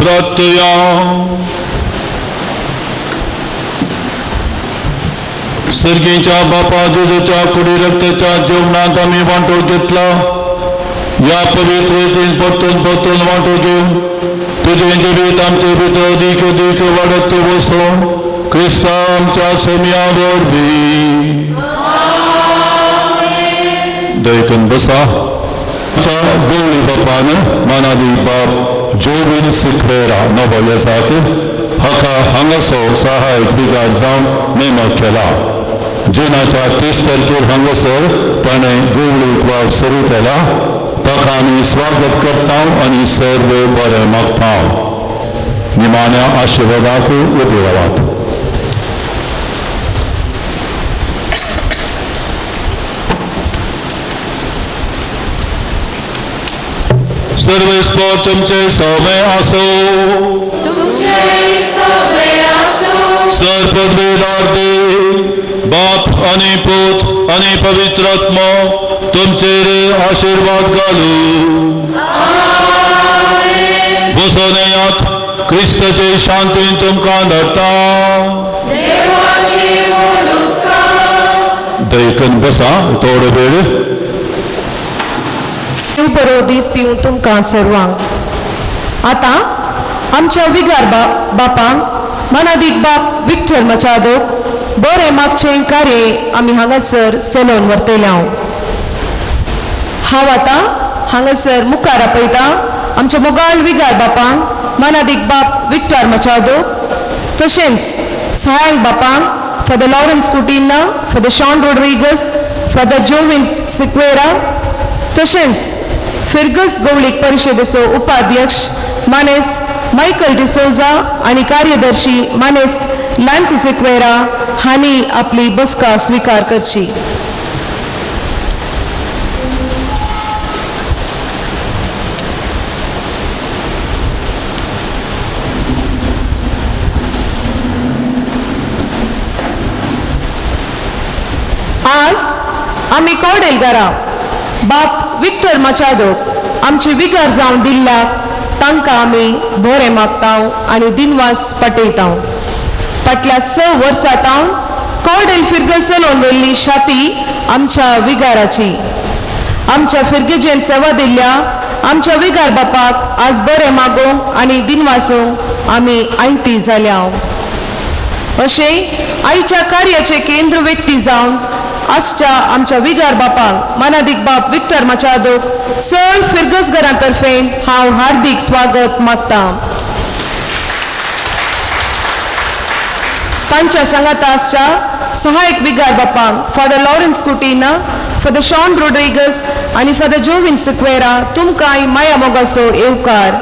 प्रार्थया सर्गीच्या बापा जेजूच्या कुडी रक्ताच्या जेवणात आम्ही वांटो घेतला. या पवित्रतेन परतून परतून वांटो घेऊन तुझे जिवीत आमचे भितर अधिक अधिक वाढत वसो. क्रिस्ता आमच्या सैम्यावर बी देखून बसा गोळी बापान मनादी बाप जोविन सिक्वेरा नवो येसाके हाका हांगासो सहायक बिगार जावन नेमक केला. जुनाच्या 30 तारखेर हांगासर ताणें गोवळीक वाव सुरू केला. ताका आमी स्वागत करता आनी सर्व बरें मागता. निमाण्या आशिर्वादाक उबे रावात. सर्व इस्पॉट तुमचे सवय आसो. सर पदवीदार देव बाप आनी पूत आनी पवित्र आत्मा तुमचेर आशीर्वाद घालू. बसून येयात. क्रिस्ताचे शांतीन तुमकां धाडटा. देखून बसा थोडो वेळ. बरो दीस दिवं तुमकां सर्वांक. आतां आमच्या विगार बापांक मनादीक बाप विक्टर मचादोक बरें मागचें कार्य आमी हांगासर चलोवन व्हरतले. हांव आतां हांगासर मुखार आपयता आमच्या मोगाळ विगार बापांक मनादीक बाप विक्टर मचादो, तशेंच सहायक बापांक father Lawrence Cutinha, father Shaun Rodrigues, father Jovin Sequeira, तशेंच फिर्गस गवळीक परिशदेचो उपाध्यक्ष मानेस मायकल डिसोजा आनी कार्यदर्शी मानेस लॅन्स सिक्वेरा हांणी आपली बसका स्विकार करची. आज आमी कॉर्डेल घरा बाप विक्टर मचादो आमचे विगार जावन दिल्ल्याक तांकां आमी बरें मागता आनी दिनवास पटयता. फाटल्या 6 वर्सां कॉर्डेल फिर्गस चलोवन व्हेल्ली शाती आमच्या विगाराची. आमच्या फिर्गेजेन सेवा दिल्ल्या आमच्या विगार बापाक आज बरें मागोवंक आनी दिनवासोवंक आमी आयती जाल्या. अशें आयच्या कार्याचे केंद्र व्यक्ती जावन आजच्या आमच्या विगार बापाक मनादीक बाप विक्टर मचादोक सर फिर्गस घरातर्फे हांव हार्दिक स्वागत मागता. तांच्या सांगाता आजच्या सहायक विगार बापांक father Lawrence Cutinha, father Shaun Rodrigues आनी फादर जोविन सिक्वेरा तुमकांय माया मोगाचो येवकार.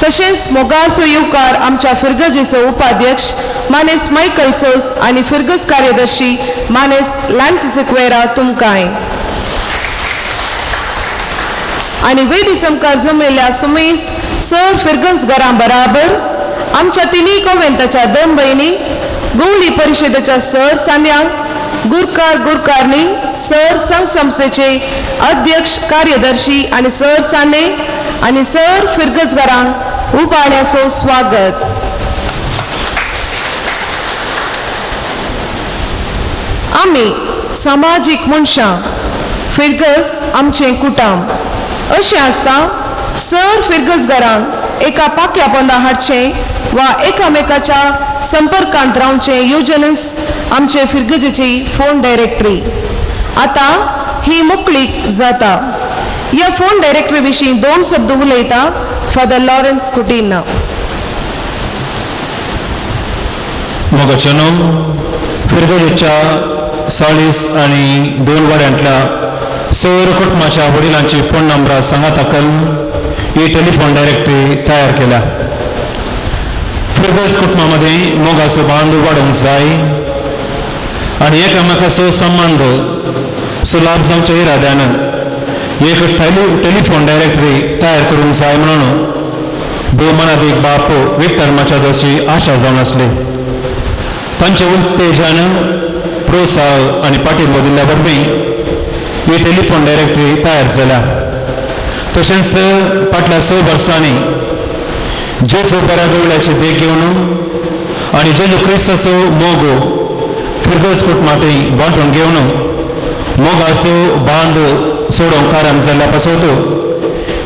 तशेंच मोगाचो येवकार आमच्या फिर्गजेचो उपाध्यक्ष मानेस मायकल सोस आनी फिर्गस कार्यदर्शी मानेस लॅन्स सिक्वेरा तुमकांय. आनी वेदी समकार जमिल्ल्या सुमेस सर फिर्गस घरा बराबर आमच्या तिनी कॉव्हेंताच्या 2 भयणी, गवळी परिशदेच्या सर सान्यांक, गुरकार गुरकारनी, सर संघ संस्थेचे अध्यक्ष कार्यदर्शी आनी सर साने आनी सर फिर्गस घरांक उबाण्याचो स्वागत. आमी सामाजीक मनशां, फिर्गस आमचें कुटुंब अशें आसता. सर फिर्गस घरांक एका पाक्या पोंदा हाडचें वा एकामेकाच्या संपर्कांत रावचें येवजनस आमचे फिर्गजेची फोन डायरेक्टरी. आतां ही मोकळीक जाता. ह्या फोन डायरेक्टरी विशीं 2 शब्द उलयता फादर लॉरेन्स कुटिना. मोगाचेनो फिर्गजेच्या 40 आनी 2 वाड्यांतल्या सर कुटुंबाच्या वडिलांची फोन नंबरां सांगाताकल ही टेलिफोन डायरेक्टरी तयार केल्या. फिर्गस कुटुंबामध्ये मोगाचो बांध वाडूंक जाय आनी एकामेकाचो संबंध सुलाभ जावच्या इराद्यान एक टेलिफोन डायरेक्टरी तयार करूंक जाय म्हणून भोवमानादीक बाप विक्टर मचादोची आशा जावन आसली. तांचे उत्तेजन, प्रोत्साह आनी पाठिंबो दिल्ल्या वरवीं ही टेलिफोन डायरेक्टरी तयार जाल्या. तशेंच फाटल्या 6 वर्सांनी जेजू बऱ्या गवळ्याची देख घेवन आनी जेजू क्रिस्ताचो मोग फिर्गस कुटुंबांतय वांटून घेवन मोगाचो बांद सोडोवंक कारण जाल्ल्या पासत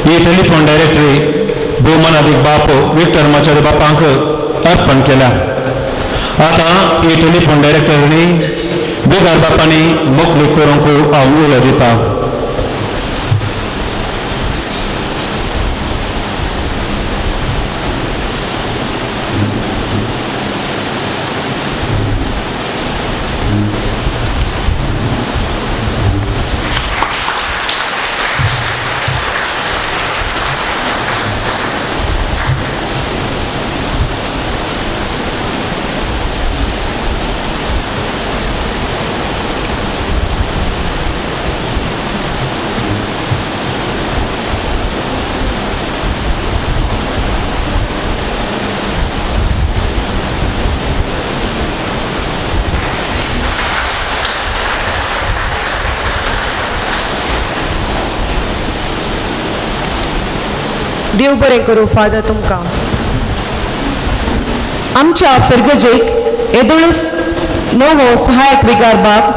ही टेलिफोन डायरेक्टरी भोवमानादीक बाप विक्टर मचादो बापांक अर्पण केल्या. आतां ही टेलिफोन डायरेक्टरीनी बिगार बापांनी मोकळीक करूंक हांव उलो दितां. देव बरें करूं फादर तुमकां. आमच्या फिरगजेक येदोळूस नवो सहायक विगार बाब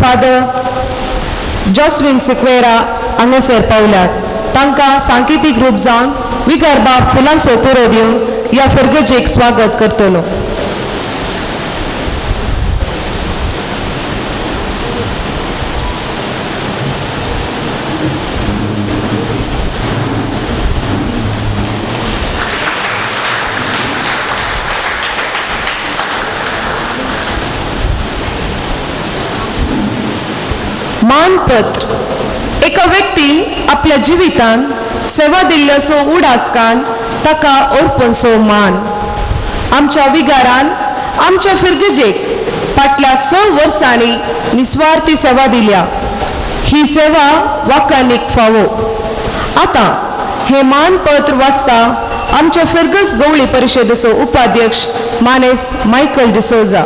फादर जॉस्विन सिक्वेरा हांगासर पावल्यात. तांकां सांकेतीक रूप जावन विगार बाब फुलांचो तुरो दिवन ह्या फिरगजेक स्वागत करतलो. मानपत्र. एका व्यक्तीन आपल्या जिवितान सेवा दिल्ल्याचो उडासकान ताका ओरपणचो मान. आमच्या विगारान आमच्या फिरगजेक फाटल्या 6 वर्सांनी निस्वार्थी सेवा दिल्या. ही सेवा वाकानीक फावो. आतां हे मानपत्र वाचता आमच्या फिरगज गवळी परिशदेचो उपाध्यक्ष मानेस मायकल डिसोजा.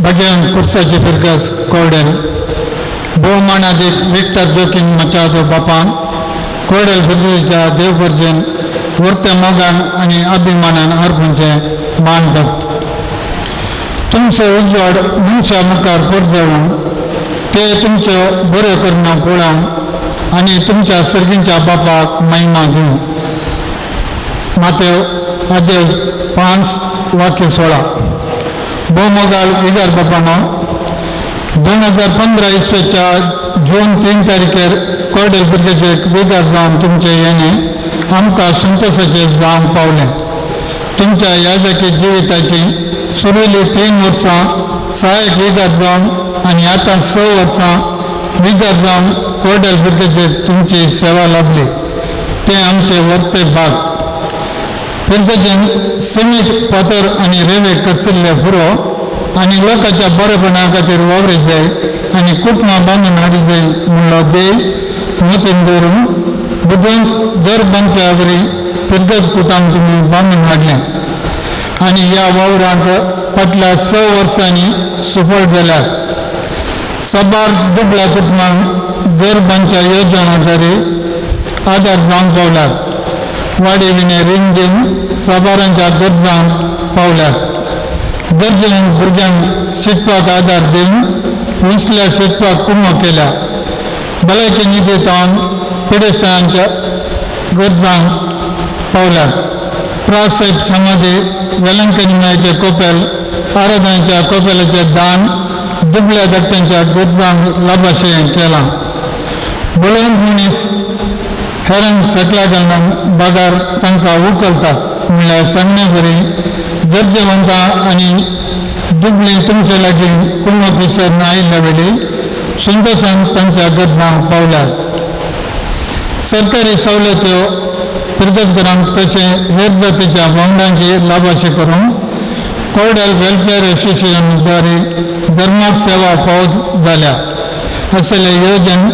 भजन कुर्साची फिरगस कोर्डेल भोवमानाधिक विक्टर जोकिन मचादो बापान कोर्डेल फिरगेच्या देवपर्जेन वर्ते मोगान आणि अभिमानान अर्पूंचे मानभक्त. तुमचो उजवाड मनशा मुखार परजवून ते तुमच्यो बऱ्यो करून पळोवन आनी तुमच्या सर्गींच्या बापाक महिमा दिवं. मातेव आदेव 5 वाक्य 16. भोवमोगाल विगार बापानो 2015 इसवेच्या जून 3 तारखेर कोर्डेल फिरगेचे विगार जावन तुमचे येणे आमकां संतोशाचे जावन पावले. तुमच्या याजकी जिविताची सुरवेली 3 वर्सां सहायक विगार जावन आनी आतां 6 वर्सां विगार जावन कोर्डेल फिरगेचे तुमची सेवा लाभली ते आमचे वर्ते भाग. फिरगेचेन सीमीत फातर आनी रेवे करचिल्ले पुरो आनी लोकांच्या बरेपणा खातीर वावरी जाय आनी कुटुंबां बांदून हाडी जाय म्हणलो देय मतीन दवरून बुदवंत दर बांदप्या वरी फिरगज कुटांक तुमी बांदून हाडलें आनी ह्या वावरांक फाटल्या 6 वर्सांनी सुफळ जाल्यात. साबार दुबळ्या कुटुंबांक दर बांदच्या येवजणांद्वारे आदार जावन पावल्यात. वाडे विणे रीण दिवन साबारांच्या गरजांक पावल्यात. गरजेन भुरग्यांक शिकपाक आदार दिवन विसल्या शिकपाक कुमो केल्या. भलायकी निधीतान पिडेस्तांच्या गरजांक पावल्यात. प्रासाहेब समाधी वेलंकनी कोपेल आराधनाच्या कोपेलाचे दान दुबळ्या धाकट्यांच्या गरजांक लाभाशें केलां. बळवंत मनीस हेरांक सकला घालून बागार तांकां उखलतात म्हणल्यार सांगणे बरी गरजेवंतां आनी दुबळी तुमचे लागीं कुमो पिसर आयिल्ल्या वेळी संतोशान तांच्या गरजांक पावल्यात. सरकारी सवलत्यो फिरगजकारांक तशें हेर जातीच्या वांगड्यांकी लाभाशी करून कोर्डेल वेलफेअर असोसिएशन द्वारे धर्माक सेवा फावो जाल्या. असले येवजण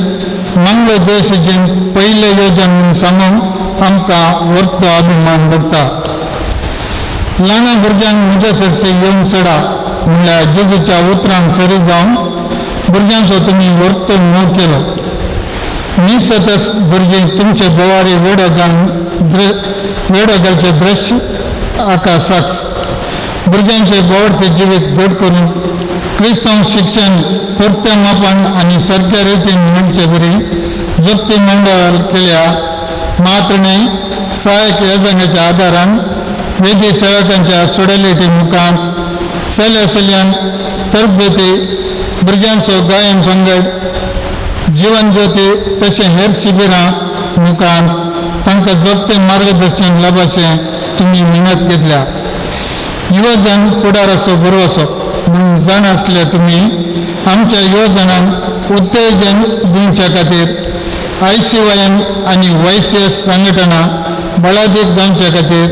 मंगळ देशाचें पयलें येवजण म्हणून सांगून आमकां वर्तो अभिमान भोगता. ल्हान भुरग्यांक म्हज्या सकसे येवन चडा म्हणल्यार जेजूच्या उतरांक सरी जावन भुरग्यांचो तुमी वर्तो मोग केलो. निसतस भुरगीं तुमचे बोवारी वेडो घालचे दृश्य आका साक्ष. भुरग्यांचे बोवाडते जिवीत घट करून क्रिस्तांव शिक्षण परते मापान आनी सारक्या रितीन मेळचे बरी जुक्ती मंडळ केल्या मात्र नाही सहाय्यक येजंगाच्या आदारान वेदी सेवकांच्या सोडलेटी मुखांत सल्ल्यान तरबेती भुरग्यांचो गायन पंगड जीवन ज्योती तशें हेर शिबिरां मुखांत तांकां जोगतें मार्गदर्शन लाभचें तुमी मेहनत घेतल्या. युवजन फुडाराचो बरोवचो म्हणून जाण आसले तुमी आमच्या युवजनांक उत्तेजन दिवच्या खातीर ICYM आनी YCS संघटना बळादीक जावच्या खातीर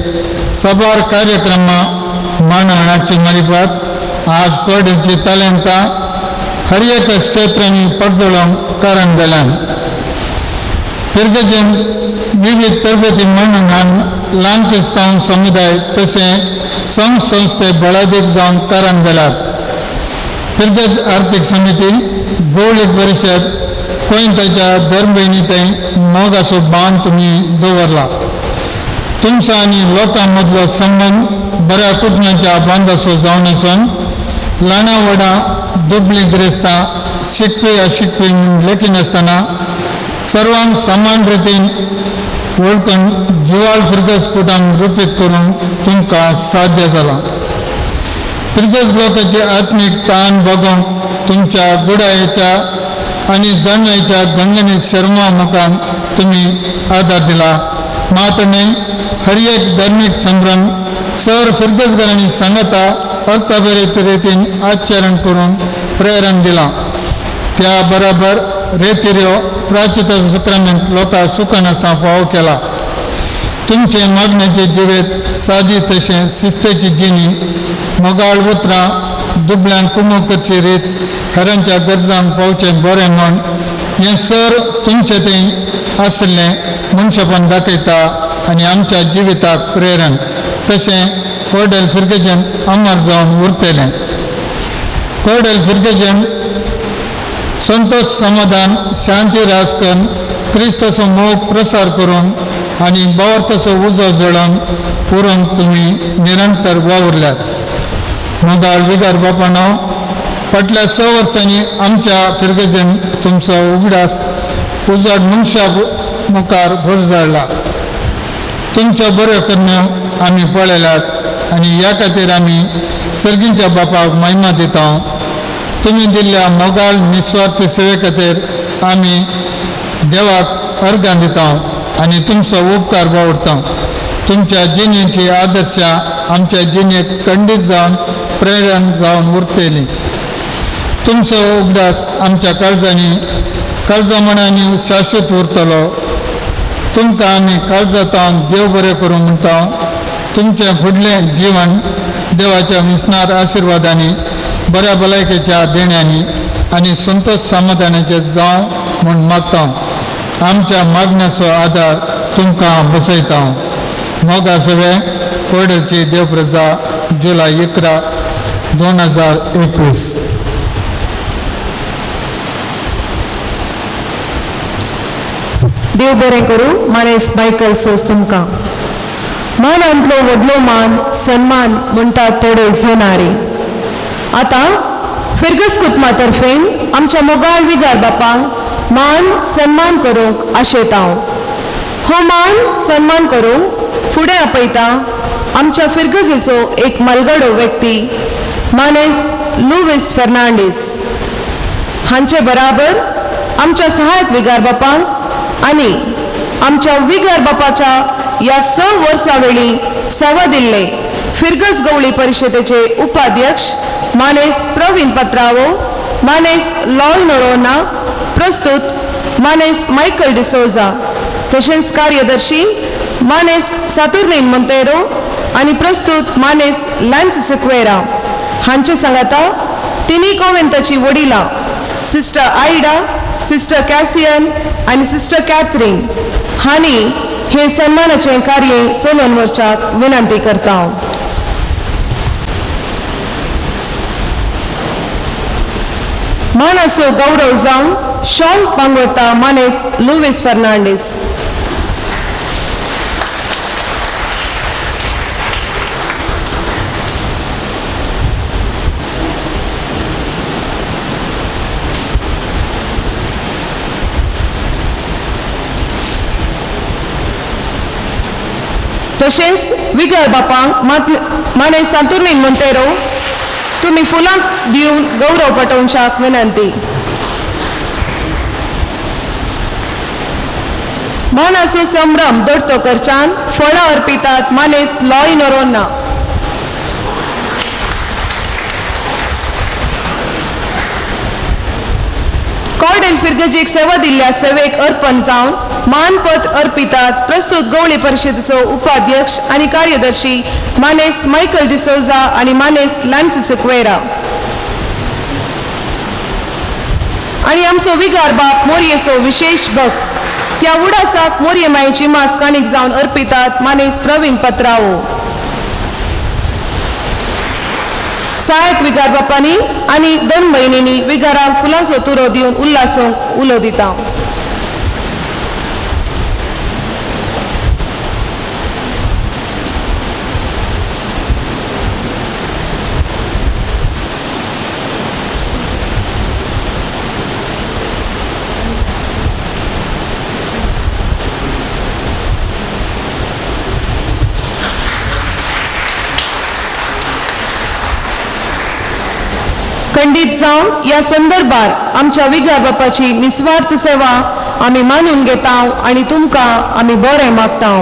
सबार कार्यक्रमां मांड हाडचे मारिफात आज कोर्डेलची तालेंतां हर एक क्षेत्रांनी पडजळोवंक कारण जाल्यान. पिरगेजेन विविध तरबेती मंडळान ल्हान क्रिस्तांव समुदाय तशें संस्थे बळादीक जावंक कारण जाल्यात. पिरगेज आर्थीक समिती गवळी परिशद कोयंताच्या धर्मभयणी थंय मोगाचो बांद तुमी दवरला. तुमचो आनी लोकां मदलो संबंद बऱ्या कुटुंबाच्या बांदाचो जावन आसून ल्हाना व्हडा दुबळी गिरेस्तां शिकपी अशिकपी लेखी नासतना सर्वांक समान रितीन वळखून जिवाळ फिरगज कुटुंब रुपीत करून तुमकां साध्य जालां. फिरगज लोकांचे आत्मीक ताण बघूंक तुमच्या गुडायेच्या आनी जाणवायेच्या गंगनीत शर्मा मुखान तुमी आदार दिला. मात्र न्ही हर एक धार्मीक संभ्रम सर फिरगजगारांनी सांगता अर्थाबरेत रितीन आचरण करून प्रेरण दिलां. त्या बरोबर रेतिऱ्यो प्राचिताचो सक्रमेंत लोकां सुखान आसतना फावो केला. तुमचे मागण्याचे जिवेत सादी तशें शिस्तेची जिणी मोगाळ उतरां दुबळ्यांक कुमोवपाची रीत हेरांच्या गरजांक पावचें बरें म्हण हें सर तुमचें थंय आसलें मनशापण दाखयता आनी आमच्या जिविताक प्रेरण तशें कोर्डेल फिरगेजेन अमर जावन उरतलें. कोर्डेल फिरगेजेन संतोष समाधान शांती रास करून क्रिस्ताचो मोग प्रसार करून आनी बावर्ताचो उजो जळोवन पुरोवन तुमी निरंतर वावुरल्यात. मोगाळ विगार बापानो फाटल्या 6 वर्सांनी आमच्या फिरगेजेन तुमचो उगडास उजवाड मनशा मुखार भर जाळला. तुमच्यो बऱ्यो करण्यो आमी पळयल्यात आनी ह्या खातीर आमी सर्गींच्या बापाक महिमा दिता. तुमी दिल्ल्या मोगाळ निस्वार्थी सेवे खातीर आमी देवाक अर्गां दिता आनी तुमचो उपकार बावडटा. तुमच्या जिणेची आदर्शा आमच्या जिणेक खंडीत जावन प्रेरण जावन उरतली. तुमचो उगडास आमच्या काळजामणांनी शाश्वत उरतलो. तुमकां आमी काळजातावन देव बरें करूं म्हणटा. तुमचें फुडलें जिवन देवाच्या विस्नार आशिर्वादांनी बऱ्या भलायकेच्या देण्यांनी आनी संतोष समाधानाचे जावं म्हूण मागता. आमच्या मागण्याचो आदार तुमकां बसयता. मोगा सगळे कोर्डेलची देवप्रजा जुलय 11, 2021. देव बरें करूं. मानेस मायकल सोस तुमकां मानांतलो व्हडलो मान सन्मान म्हणटा तोडे झनारे. आतां फिरगज कुटुंबा तर्फेन आमच्या मोगाळ विगार बापाक मान सन्मान करूंक आशेता. हो मान सन्मान करूंक फुडें आपयता आमच्या फिरगजेचो एक मलगडो व्यक्ती मानेस लुईस फर्नांडीस. हांचे बराबर आमच्या सहायक विगार बापांक आनी आमच्या विगार बापाच्या ह्या 6 वर्सां वेळी सेवा दिल्ले फिरगज गवळी परिशदेचे उपाध्यक्ष मानेस प्रवीण पत्रावो, मानेस लॉय नोरोना, प्रस्तुत मानेस मायकल डिसोजा, तशेंच कार्यदर्शी मानेस सातुर्नीन मोंतेरो आनी प्रस्तुत मानेस लॅन्स सिक्वेरा. हांचे सांगाता तिनी कॉवेंताची वडिलां सिस्टर आयडा, सिस्टर कॅसियन आनी सिस्टर कॅथरीन हांणी हे सन्मानाचें कार्य सोलोवन व्हरच्याक विनंती करता. मानाचो गौरव जावन शॉल पांगोरता मानेस लुईस फर्नांडीस. तशेंच विगर बापांक माने सांतुर्वीन मोंतेरो तुम्ही फुलां दिवन गौरव पटोवच्याक विनंती. मानाचो संभ्रम दडतो करच्यान फळां अर्पितात मानेस लॉय नोरोना. कॉर्डेल फिरगजीक सेवा दिल्ल्या सेवेक अर्पण जावन मानपत्र अर्पितात प्रस्तुत गवळी परिशदेचो उपाध्यक्ष आणि कार्यदर्शी मानेस मायकल डिसोजा आणि मानेस लॅन्सी सिक्वेरा. आणि आमचो विगार बाप मोरयेचो विशेष भक्त त्या उडासाक मोरये मायेची मास्कानीक जावन अर्पितात मानेस प्रवीण पत्रावो. सहायक विगार बापांनी आणि दोन भयणींनी विगाराक फुलांचो तुरो दिवन उल्हासोंक उलो दिता. खंडित जावन या संदर्भात आमच्या विगार बापाची निस्वार्थ सेवा आम्ही मानून घेता आणि तुमकां आम्ही बरें मागता.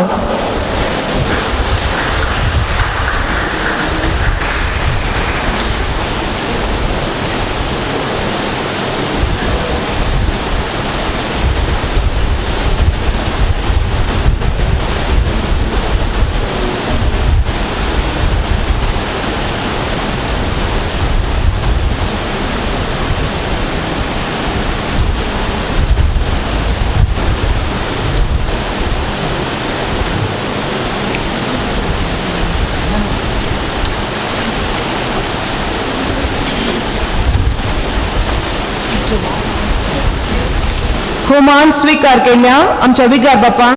होमान स्वीकार केल्या आमच्या विगार बापान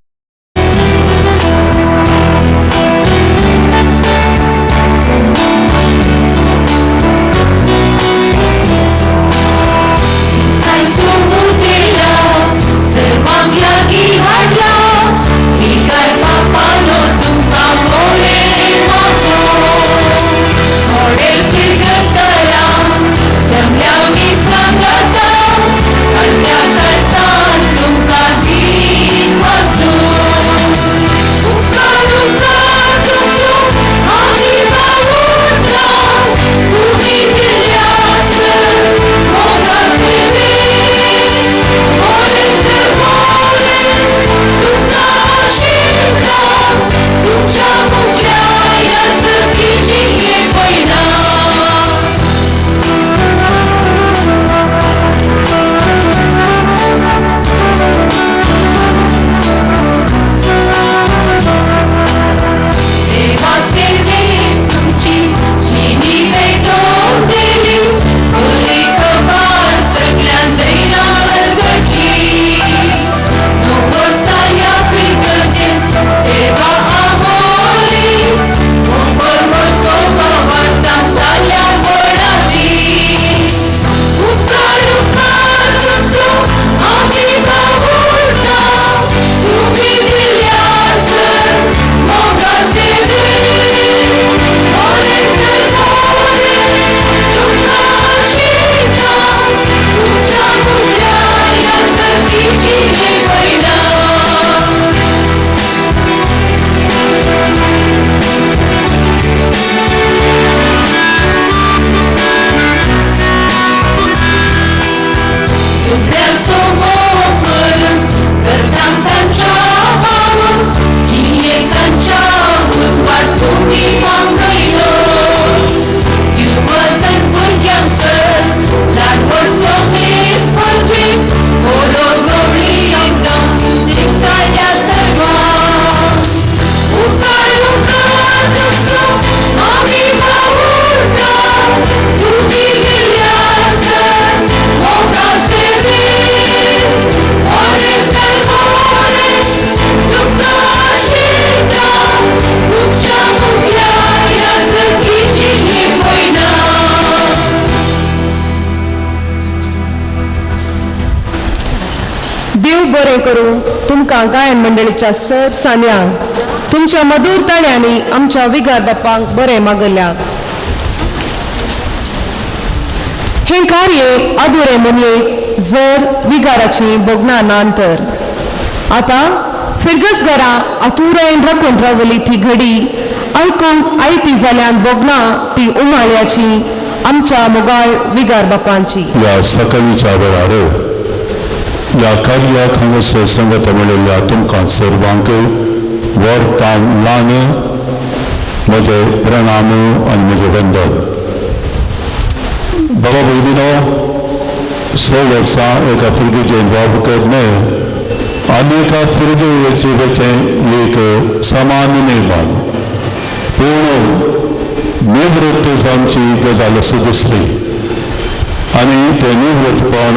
देव बरें करूं तुमकां गायन मंडळीच्या सर सान्यांक तुमच्या मधुर तळ्यांनी आमच्या विगार बापांक बरें मागल्या. हे कार्य अधुरे मनयेक जर विगाराची बोगना नांतर. आता फिरगस घरा आतुरायेन राखून रावली ती घडी ऐकूंक आयती जाल्यान बोगना ती उमाळ्याची आमच्या मुगाळ विगार बापांची. या सकाळीच्या वेळार या कार्याक हांगासर संगत मेळिल्ल्या तुमकां सर्वांक वर्तां ल्हान म्हजे प्रणाम आनी म्हजे वंदन. बाबा भयणीनो, 6 वर्सां एका फिरगेचेर बाब करणे आनी एका फिरगे वेचें एक समान नेमान पूर्ण निवृत्त जावची गजाल आसा दुसरी. आनी तें निवृत्तपण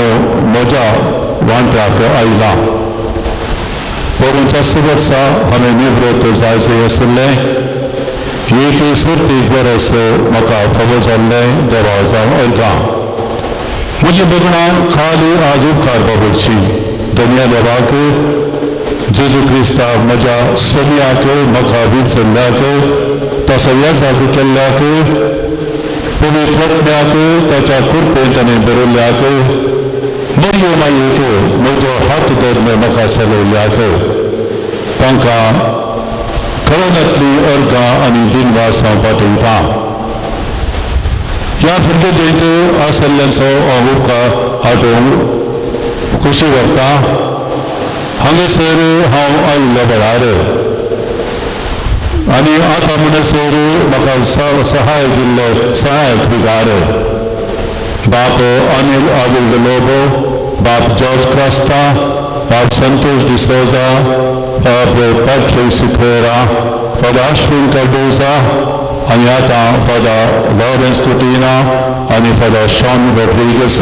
म्हज्या वांट्याक आयलां. परंतु 5 वर्सां हांवें निवृत्त जायचें आशिल्लें. एक सर्तीक बरस म्हाका फावो जाल्लें देवा जावं अर्गां. म्हजी भगणां खाली आज उपकार बाबूची धन्य देवाक जेजू क्रिस्ताक म्हज्या सगळ्याक म्हाका विचरल्याक तसो येसाक केल्ल्याक पवित्रत्म्याक ताच्या कृपेंत आनी बरयल्ल्याक मरिये मायेक म्हजो हात धरून म्हाका चलयल्याक तांकां कळनातली अर्गां आनी दिनवास हांव पाठयतां. ह्या फिरगेंत आसल्ल्याचो हांव उपकार हातूंत खुशी व्हरता. हांगासर हांव आयिल्ल्या वेळार आनी आतां म्हणसर म्हाका सहाय दिल्लो सहायक विगार बाप अनिल आविल लोबो, बाप जॉर्ज क्रास्ता, बाप संतोष डिसोजा, बाप पॅट्रिक सिक्वेरा, फादर अश्विन कार्डोजा आनी आतां फादर लॉरेन्स कुटिना आनी फादर शॉन रॉड्रिगस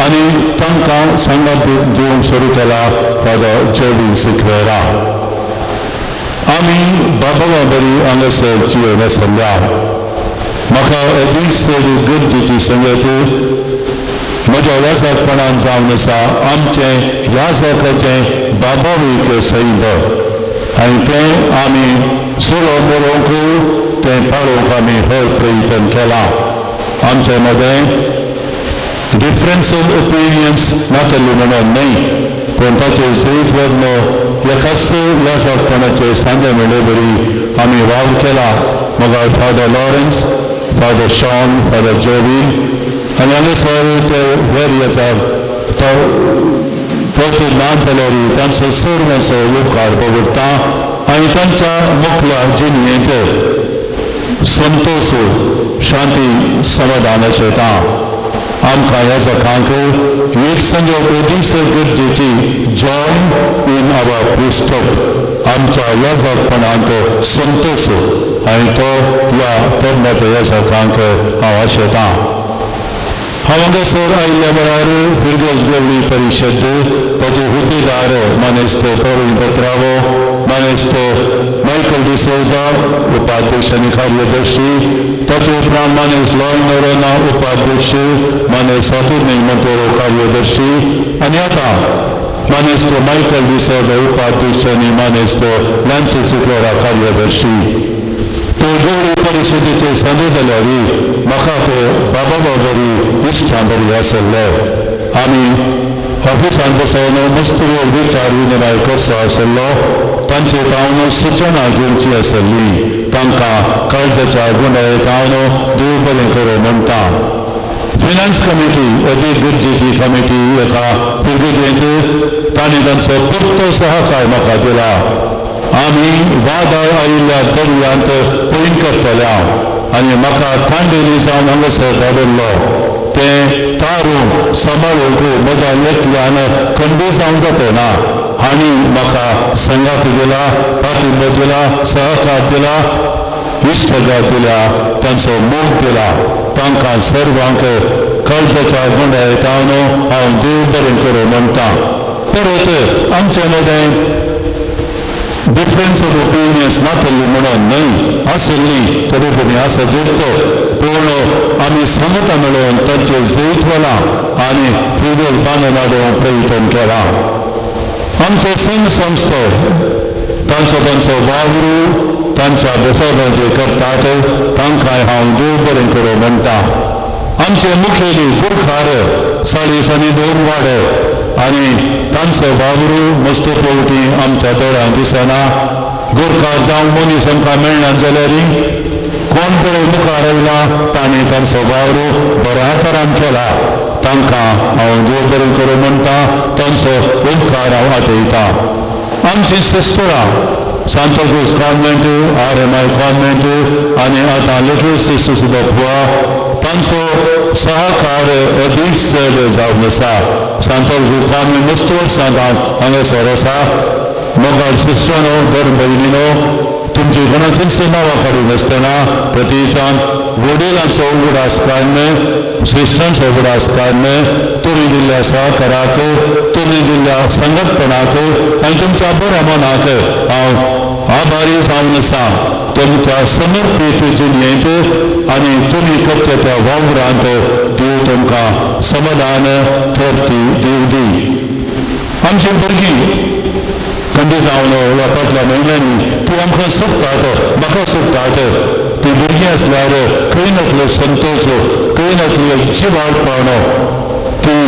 आनी तांकां सांगात दिवंक सुरू केला फादर जोविन सिक्वेरा. आमी बाबा बरी हांगासर जियेन आसल्या. म्हाका अदीक गरजेची संगत म्हज्या याजकपणान जावन आसा आमचें याजकाचें बाबावीक सैम आनी तें आमी सुरो बरोवंक तें पाळोवंक आमी हर प्रयत्न केला. आमचे मदें डिफरन्स ऑफ ओपिनियन्स नातल्ली म्हणून न्हय, पूण ताचेर जैत वर्ण एकाच याजकपणाचे सांजे मेळे बरी आमी वावर केला. म्हाका father Lawrence, father Shaun, father Jovin आनी हांगासर ते हेर येतात तो ना जाल्यार तांचो सर्वांचो उपकार पवरता आनी तांच्या मुखल्या जिणेंत संतोष, शांती, समाधानाचें येता. आमकां ह्या जगांक एक संजोग अदीक गरजेची जॉय इन आवर प्रिस्टहूड आमच्या ह्या जगपणांत संतोष आनी तो ह्या तरणाट्या ह्या जगांक हांव आशेतां. हांव हांगासर आयिल्ल्या वेळार फिरगस गवळी परिशद ताचे हुतेदार मानेस्तो प्रवीण पत्रावो, मानेस्तो मायकल डिसोजा उपाध्यक्ष आनी कार्यदर्शी, ताचे उपरांत मानेस लॉयन नोरोना उपाध्यक्ष, मानेस सातुर्नी मोंतेरो कार्यदर्शी आनी आतां मानेस्तो मायकल डिसोजा उपाध्यक्ष आनी मानेस्तो लॅन्सी सिक्वेरा कार्यदर्शी. ते गवळी परिशदेचे सांजे जाल्यार म्हाका ते बाबा बरी इश्टां बरी आसले. आमी ऑफिसान बसोवन मस्त विचार विनिमय करचो आसलो. तांचे हांव सुचना घेवची आसली. तांकां काळजाच्या गुणायेन देव बरें करूं म्हणटा. फिनान्स कमिटी अदीक गरजेची कमिटी एका फिरगेंत तांणी तांचो परतो सहकार म्हाका दिला. आमी वादळ आयिल्ल्या दर्यांत पयन करतल्या आनी म्हाका थांडेली जावन हांगासर धाडिल्लो तें तारून सांबाळूंक म्हज्या एकल्यान खंडी जावंक जातना हांणी म्हाका संगात दिला, पाठिंबो दिला, सहकार दिला, इश्टगात दिल्या, तांचो मोग दिला. तांकां सर्वांक काळजाच्या गुणायेन हांव देव बरें करूं म्हणटा. परत आमचे मदें डिफरन्स ऑफ ओपिनियन्स नातल्ली म्हणून न्हय, आसली तरी पूण आसत पूण आमी सांगता मेळून तांचे जैत वेला आनी फिरगस बांदून हाडूंक प्रयत्न केला. आमचे संघ संस्था तांचो वावरू तांच्या बेसावळी करतात तांकांय हांव देव बरें करूं म्हणटा. आमचे मुखेली गुरखार साळी दोन वाडे आनी तांचो वावरू मस्त पोवटी आमच्या दोळ्यांक दिसना. गुरखार जावं मनीस आमकां मेळना जाल्यार कोण पळय मुखार आयला तांणी तांचो वावरू बऱ्या तरान केला. तांकां हांव देव बरें करूं म्हणटा. तांचो उपकार हांव आटयता. आमची सिस्टरां सांताक्रूज कॉन्वेंट, RMI कॉन्वेंट आनी आतां लिटल सिस्टर सुद्दां पळोवया तांचो सहकार अदीक चड जावन आसा. सांताक्रूज कॉन्वेंट मस्त वर्सां हांगासर आसा. मोगाळ सिस्टरांनो, धर्म भयणीनो, तुमची कोणाचीच नांवां काडूं नासतना प्रतिश्ठान वडिलांचो उगडास काडन, श्रेश्ठांचो उगडास काडन तुमी दिल्ल्या सहकाराक, तुमी दिल्ल्या संघटपणाक आनी तुमच्या बऱ्या मनाक हांव आभारी जावन आसा. तुमच्या समर्पीत जिणेंत आनी तुमी करचे त्या वावरांत देव तुमकां समाधान तृप्ती दिवं दी. आमची भुरगीं कंदी जावन ह्या फाटल्या म्हयन्यांनी ती आमकां सोदतात, म्हाका सोदतात. ती भुरगीं आसल्यार खंय नातलो संतोश, खंय नातली जिवाळपण ती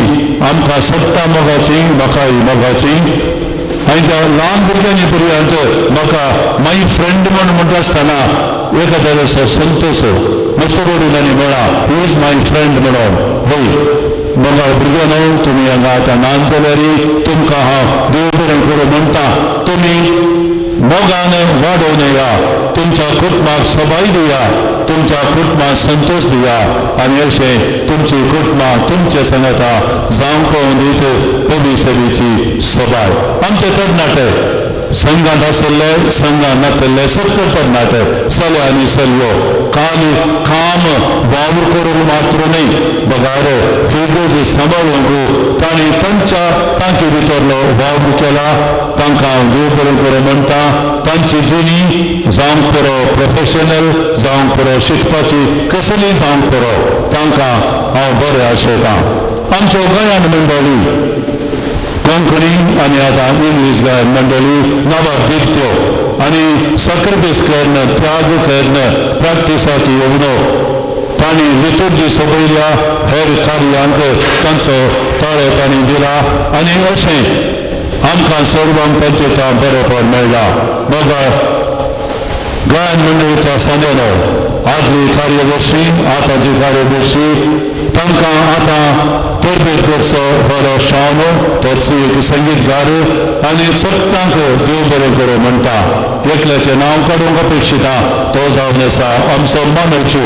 आमकां सोदता मोगाची, म्हाकाय मोगाची. आनी त्या ल्हान भुरग्यांनी पर्यंत म्हाका माय फ्रेंड म्हणटा आसतना एखाद्याचो संतोश मस्त करून मेळ्ळा, ही इज माय फ्रेंड म्हणून. हय मोगाळ भुरग्यानो, तुमी हांगा आतां नात जाल्यार तुमकां हांव देव बरें करूं म्हणटा. तुमी मोगान वाडोवन येया, तुमच्या कुटुंबाक सबाय दिया, तुमच्या कुटुंबाक संतोष दिया आनी अशें तुमची कुटुंबां तुमचे सांगाता जावंक पळोवन दीत पवी सभेची सबाय. आमचे तरणाटे संघांत आसले, संघांत नातले सत्तर तरणाटे चले आनी चलयो काम वावर करूंक मात्र न्ही, बगार फिगर्स सांबाळूंक तांणी तांचे भितरलो वावर केला. तांकां हांव देव बरें करूं म्हणटा. तांची जिणी जावंक पुरो प्रोफेशनल, जावंक पुरो शिकपाची कसली जावंक पुरो, तांकां हांव बरें आशयतां. आमच्यो गोंयांत मंडळी कोंकणी आनी आतां इंग्लीश गायन मंडळी नवदित्यो आनी सॅक्रिफायस करन, त्याग करन प्रॅक्टिसाक येवन तांणी लिटर्जी सोबयल्या हेर कार्यांक तांचो ताळो तांणी दिला आनी अशें आमकां सर्वांक तांचें काम बरेंपण मेळ्ळां. मोगाळ गायन मंडळीच्या सांगेनो आदली कार्यदर्शी, आतांची कार्यदर्शी तांकां आतां तरबेज करचो बरो शानो, तोच एक संगीतकार आनी सगळ्यांक देव बरें करूं म्हणटा. एकल्याचें नांव काडूंक अपेक्षिता तो जावन आसा आमचो मनोज.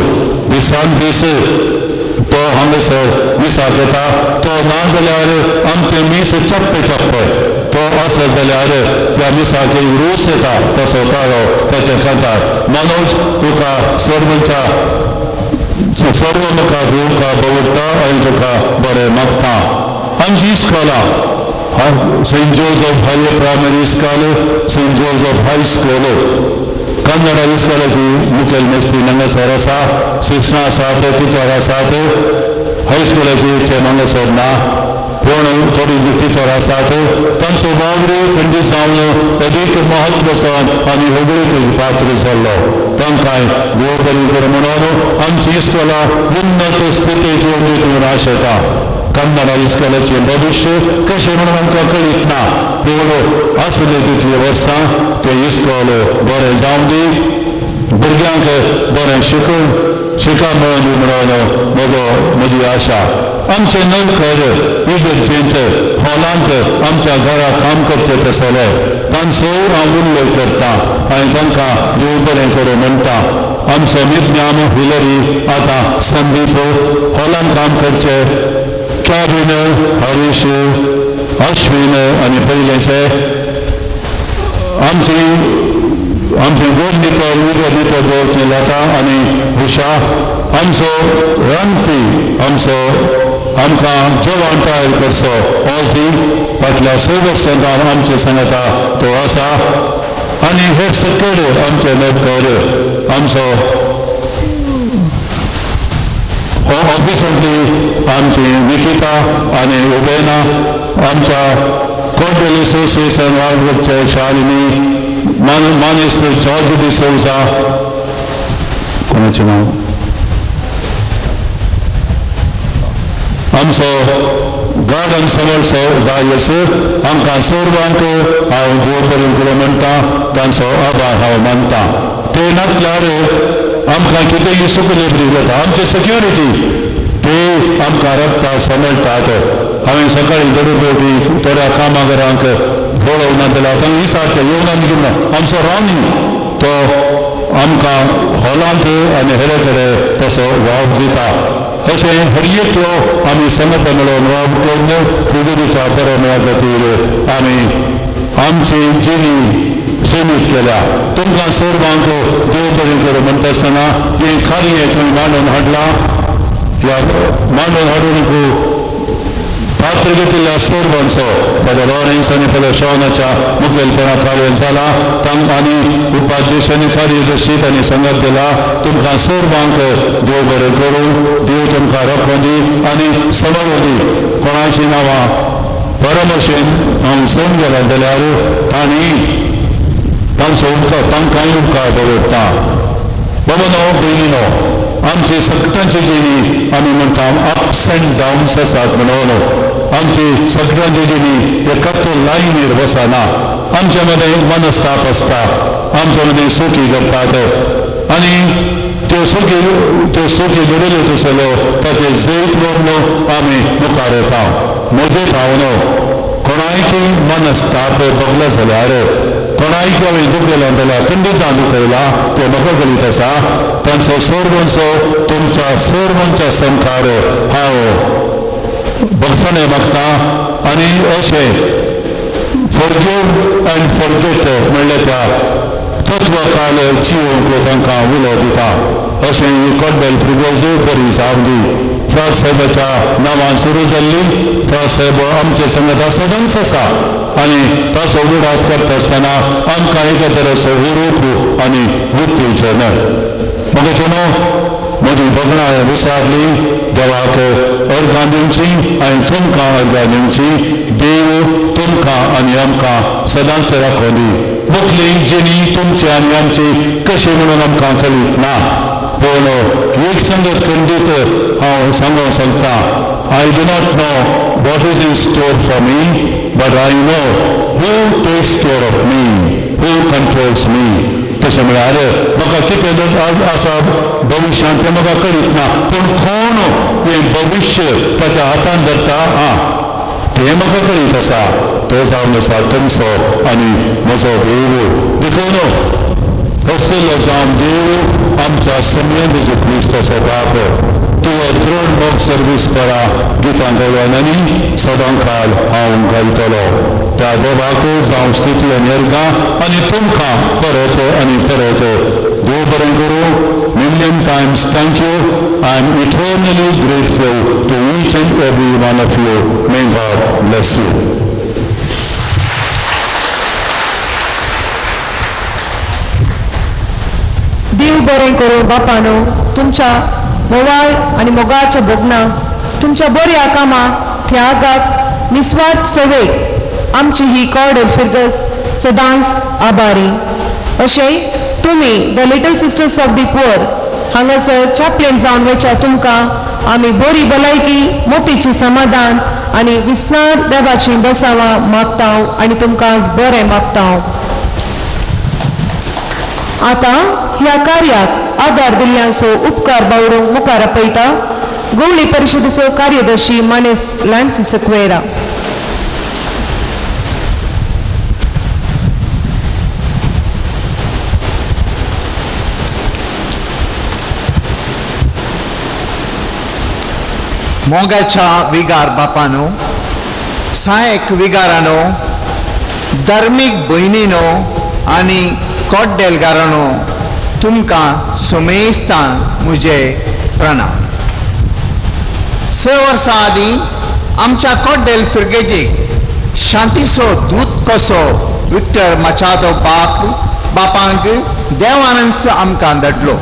दिसान दीस तो हांगासर मिसाक येता. तो ना जाल्यार आमचे मीस चप्प तो आसा जाल्यार त्या मिसाक रूस येता तसो ताळो ताचे खातात. मनोज तुका सर्वांच्या सर्व म्हाका तुका दवरता आनी तुका बरें मागता. आमची इस्कॉला saint Joseph higher primary school, saint Joseph high school, Kannada इस्कॉलाची मुखेल मेस्त्री हांगासर आसा. शिक्षणां आसात, टिचर आसात. हायस्कुलाची चेन हांगासर ना, पूण थोडी टिचर आसात. तांचो वावर खंडीत जावन अदीक म्हत्वाचो आनी वेगळीक पात्र जाल्लो. तांकांय देव बरें करूं म्हणून आमची इस्कॉला उन्नत स्थितीक येवन दिवंक आशयता. कन्नड इस्कॉलाचें भविश्य कशें म्हणून आमकां कळीत ना, पूण आसले तितली वर्सां तें इस्कॉल बरें जावं दी, भुरग्यांक बरें शिका मेळून म्हणून म्हजी आशा. आमचे नौकर इगर्जेंत हॉलांत आमच्या घरा काम करचें आसले तांचो हांव उल्लेख करता आनी तांकां देव बरें करूं म्हणटा. आमचो निज्ञान हिलरी आतां संदीप हॉलांत काम करचें. कॅबिन हरीश, अश्विन आनी पयलेचे आमची गोड भितर उगड भितर दवरचें जाता आनी उशा आमचो रांदपी आमकां जेवण तयार करचो ओजी फाटल्या 6 वर्सांत आमचे सांगता तो आसा. आनी हे सकयल आमचे नोकर आमचो ऑफिसांतली आमची निकिता आनी उबेना, आमच्या कॉर्डेल असोसिएशन वांगडचे शालिनी मानेस्त जॉर्ज डिसोजा, कोणाचे नाव, आमचो गार्डन समोरचो दायस आमकां सर्वांक हांव देव बरें करूं म्हणटा, तांचो आभार हांव मानता. ते नातल्यार आमकां कितेंय सुखलेबरी जाता, आमची सिक्युरिटी ते आमकां रखता, सांबाळटात. हांवें सकाळीं गडबडी थोड्या कामागारांक पळोवना जाल्यार तांकां विचारचें येवना कितें, आमचो रानी तो आमकां हॉलांत आनी हेरे कडेन तसो वाव दिता. अशें हर एकलो आमी संगत मेळोवन वाव करून फुगडीच्या बरो मेळा खातीर आमी आमची जिणी सीमीत केल्या. तुमकां सर्वांक देव बरें करूं म्हणटा आसतना हें कार्य तुमी मांडून हाडलां, ह्या मांडून हाडून पात्र घेतिल्ल्या सर्वांचो फादर लॉरेन्स आनी फादर शॉनाच्या मुखेलपणा कार्य जाला, आनी उपाध्यक्षांनी कार्यदर्शीत आनी संगत दिला. तुमकां सर्वांक देव बरें करूं, देव तुमकां राखूं दी आनी सांबाळूं दी. कोणाची नांवां परमशेन हांव विसरून गेला जाल्यार तांणी तांचो उपकार तांकांय उपकार दवरता. बाबानो भयणीनो, आमची सगळ्यांची जिणी आमी म्हणटा अप्स एंड डावन्स आसात म्हणून आमची सगळ्यांची जिणी एकाच लायनीर वचना. आमच्या मदें मनस्ताप आसता, आमच्या मदें सुखी घडटात आनी त्यो सुखी घडिल्यो तसल्यो ताचे जैत म्हणून आमी मुखार येता. म्हजें भावनो कोणायकी मनस्ताप बगलो जाल्यार कोणायकी हांवें दुखयला जाल्यार खंडीचां दुखयला ते म्हाका कळीत आसा. तांचो सर्वांचो तुमच्या सर्वांच्या संकार हांव बक्षणे मागता. आनी अशें फॉरगिव एंड फॉरगेट म्हणल्यार त्या तत्वकाल जिवोवंक तांकां उलो दिता. अशें ही कॉर्डेल फ्रिगर्स बरी जावं. फ्राद साहेबाच्या नांवान सुरू जाल्ली. फ्राद साहेब आमचे संगत सदांच आसा आनी ताचो उडास करता आसतना आमकां एका तरेचो हुरूप आनी वृत्तीचें न्हय. म्हाका म्हजी भगणां विचारली देवाक अर्गां दिवची आनी तुमकां अर्गां दिवची. देव तुमकां आनी आमकां सदांच राखूं दी. मुखली जिणी तुमची आनी आमची कशी म्हणून आमकां कळीत ना, पूण एक संगत खंडीत हांव सांगूंक सोदता. I do not know what is in store for me, but I know who takes care of me, who controls me. तशें म्हळ्यार म्हाका कितें आसा भविश्यांत तें म्हाका कळीत ना, पूण कोण हें भविश्य ताच्या हातान धरता तें म्हाका कळीत आसा. तो जावन आसा तुमचो आनी म्हजो देव. देखून कसलो जावन देव आमच्या समेत जेजू क्रिस्ताचो बाप तुवें द्रोण मोग सर्वीस करा गितां गायन आनी सदां काल हांव गायतलो. त्या देवाक जावं स्थिती आनी अर्गां आनी तुमकां परत आनी परत देव बरें करूं. million times thank you. I am eternally grateful to each and every one of you. May God bless you. देव बरें करूं बापानो, तुमच्या मोवाळ आनी मोगाच्या भोगणां, तुमच्या बऱ्या कामाक, त्यागाक, निस्वार्थ सेवेक आमची ही कॉर्डेल फिर्गस सदांच आभारी. अशें तुमी the little sisters of the poor हांगासर चॅप्लेन जावन वयच्या तुमकां आमी बरी भलायकी, मोतीची समाधान आनी विस्नार देवाची बसावां मागता आनी तुमकां बरें मागता. आतां ह्या कार्याक आदार दिल्ल्यांचो उपकार बावडूंक मुखार आपयता गवळी परिशदेचो कार्यदर्शी मानेस लॅन्सी सक्वेरा. मोगाच्या विगार बापानो, सहायक विगारानो, धार्मीक भयणीनो आनी कॉर्डेलगारानो, तुमकां समेस्तान म्हजे प्रणाम. 6 वर्सां आदीं आमच्या कॉर्डेल फिर्गेजीक शांतीचो दूत कसो विक्टर मचादो बापांक देवानंद आमकां धाडलो.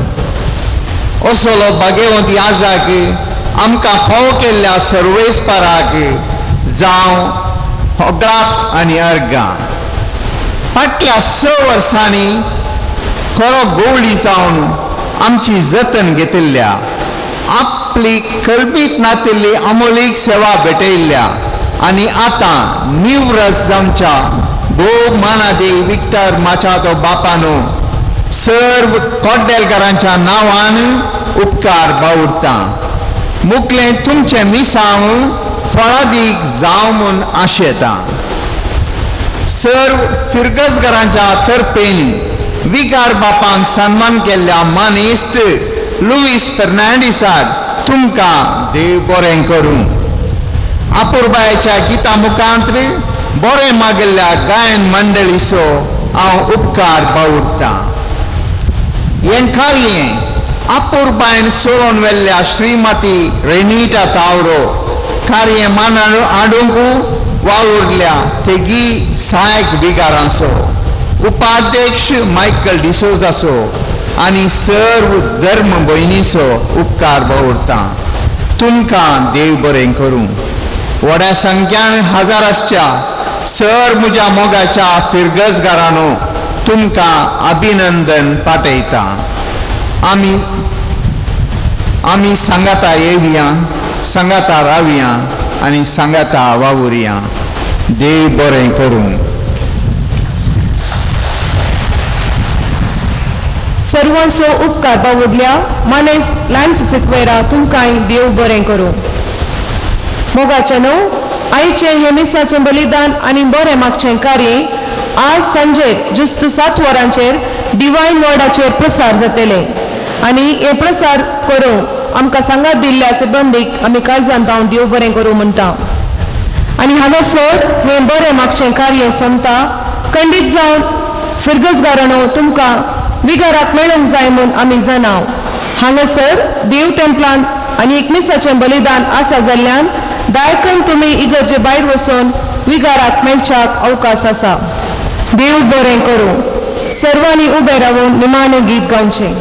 असलो भाग्यवंत याजाक आमकां फावो केल्ल्या सर्वेस्पराक जावं होगळाक आनी अर्गां. फाटल्या 6 वर्सांनी खरो गवळी जावन आमची जतन घेतिल्ल्या आपली कल्पीत नातिल्ली अमोलीक सेवा भेटयल्ल्या आनी आतां निवृत्त जावच्या भोव मानादेव विक्टर माचादो बापानो सर्व कोड्डेलकारांच्या नांवान उपकार बावुरता. मुखलें तुमचें मिसांव फळादीक जावं म्हूण आशेता. सर्व फिरगसकारांच्या तर्फेन विकार बापांक सन्मान केल्ल्या मानेस्त लुईस फर्नांडिसाक तुमकां देव बरें करूं. आपुरबायेच्या गिता मुखांत्र बरें मागिल्ल्या गायन मंडळीचो हांव उपकार बावुरता. येणखारये आपुरबायन सोडून व्हेल्ल्या श्रीमती रेनिटा तावरो कार्य मानान हाडूंक वावुरल्या तेगी सहायक विगारांचो उपाध्यक्ष मायकल डिसोजाचो आनी सर्व धर्म भयणीचो उपकार बावुरता. तुमकां देव बरें करूं. व्हड्या संख्यान हजाराच्या सर म्हज्या मोगाच्या फिरगसगारांनो तुमकां अभिनंदन पाठयता. आमी सांगाता येवया, सांगाता रावया आनी सांगाता वावुरया. देव बरें करूं. सर्वांचो उपकार बावुरल्या मानेस लायन्स सिक्वेरा तुमकांय देव बरें करूं. मोगाच्या न्हू आयचे हे मिसाचें बलिदान आनी बरें मागचें कार्य आज सांजेर जुस्त 7 वरांचेर डिवायन वर्डाचेर प्रसार जातले आनी हे प्रसार करूंक आमकां सांगात दिल्ल्या सिबंदीक आमी काळजान पावन देव बरें करूं म्हणटा. आनी हांगासर हें बरें मागचें कार्य सोंपता. खंडीत जावन फिरगसगारांनो तुमकां विगाराक मेळूंक जाय म्हूण आमी जाणाव. हांगासर देव टेंपलान आनी एक मिसाचें बलिदान आसा जाल्ल्यान दायकन तुमी इगर्जे भायर वचून विगाराक मेळच्याक अवकाश आसा. देव बरें करूं. सर्वांनी उबे रावून निमाणें गीत गावचें.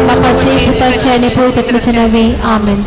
बापाचे पुताचे आणि पवित्र आत्म्याचे नावे आमेन.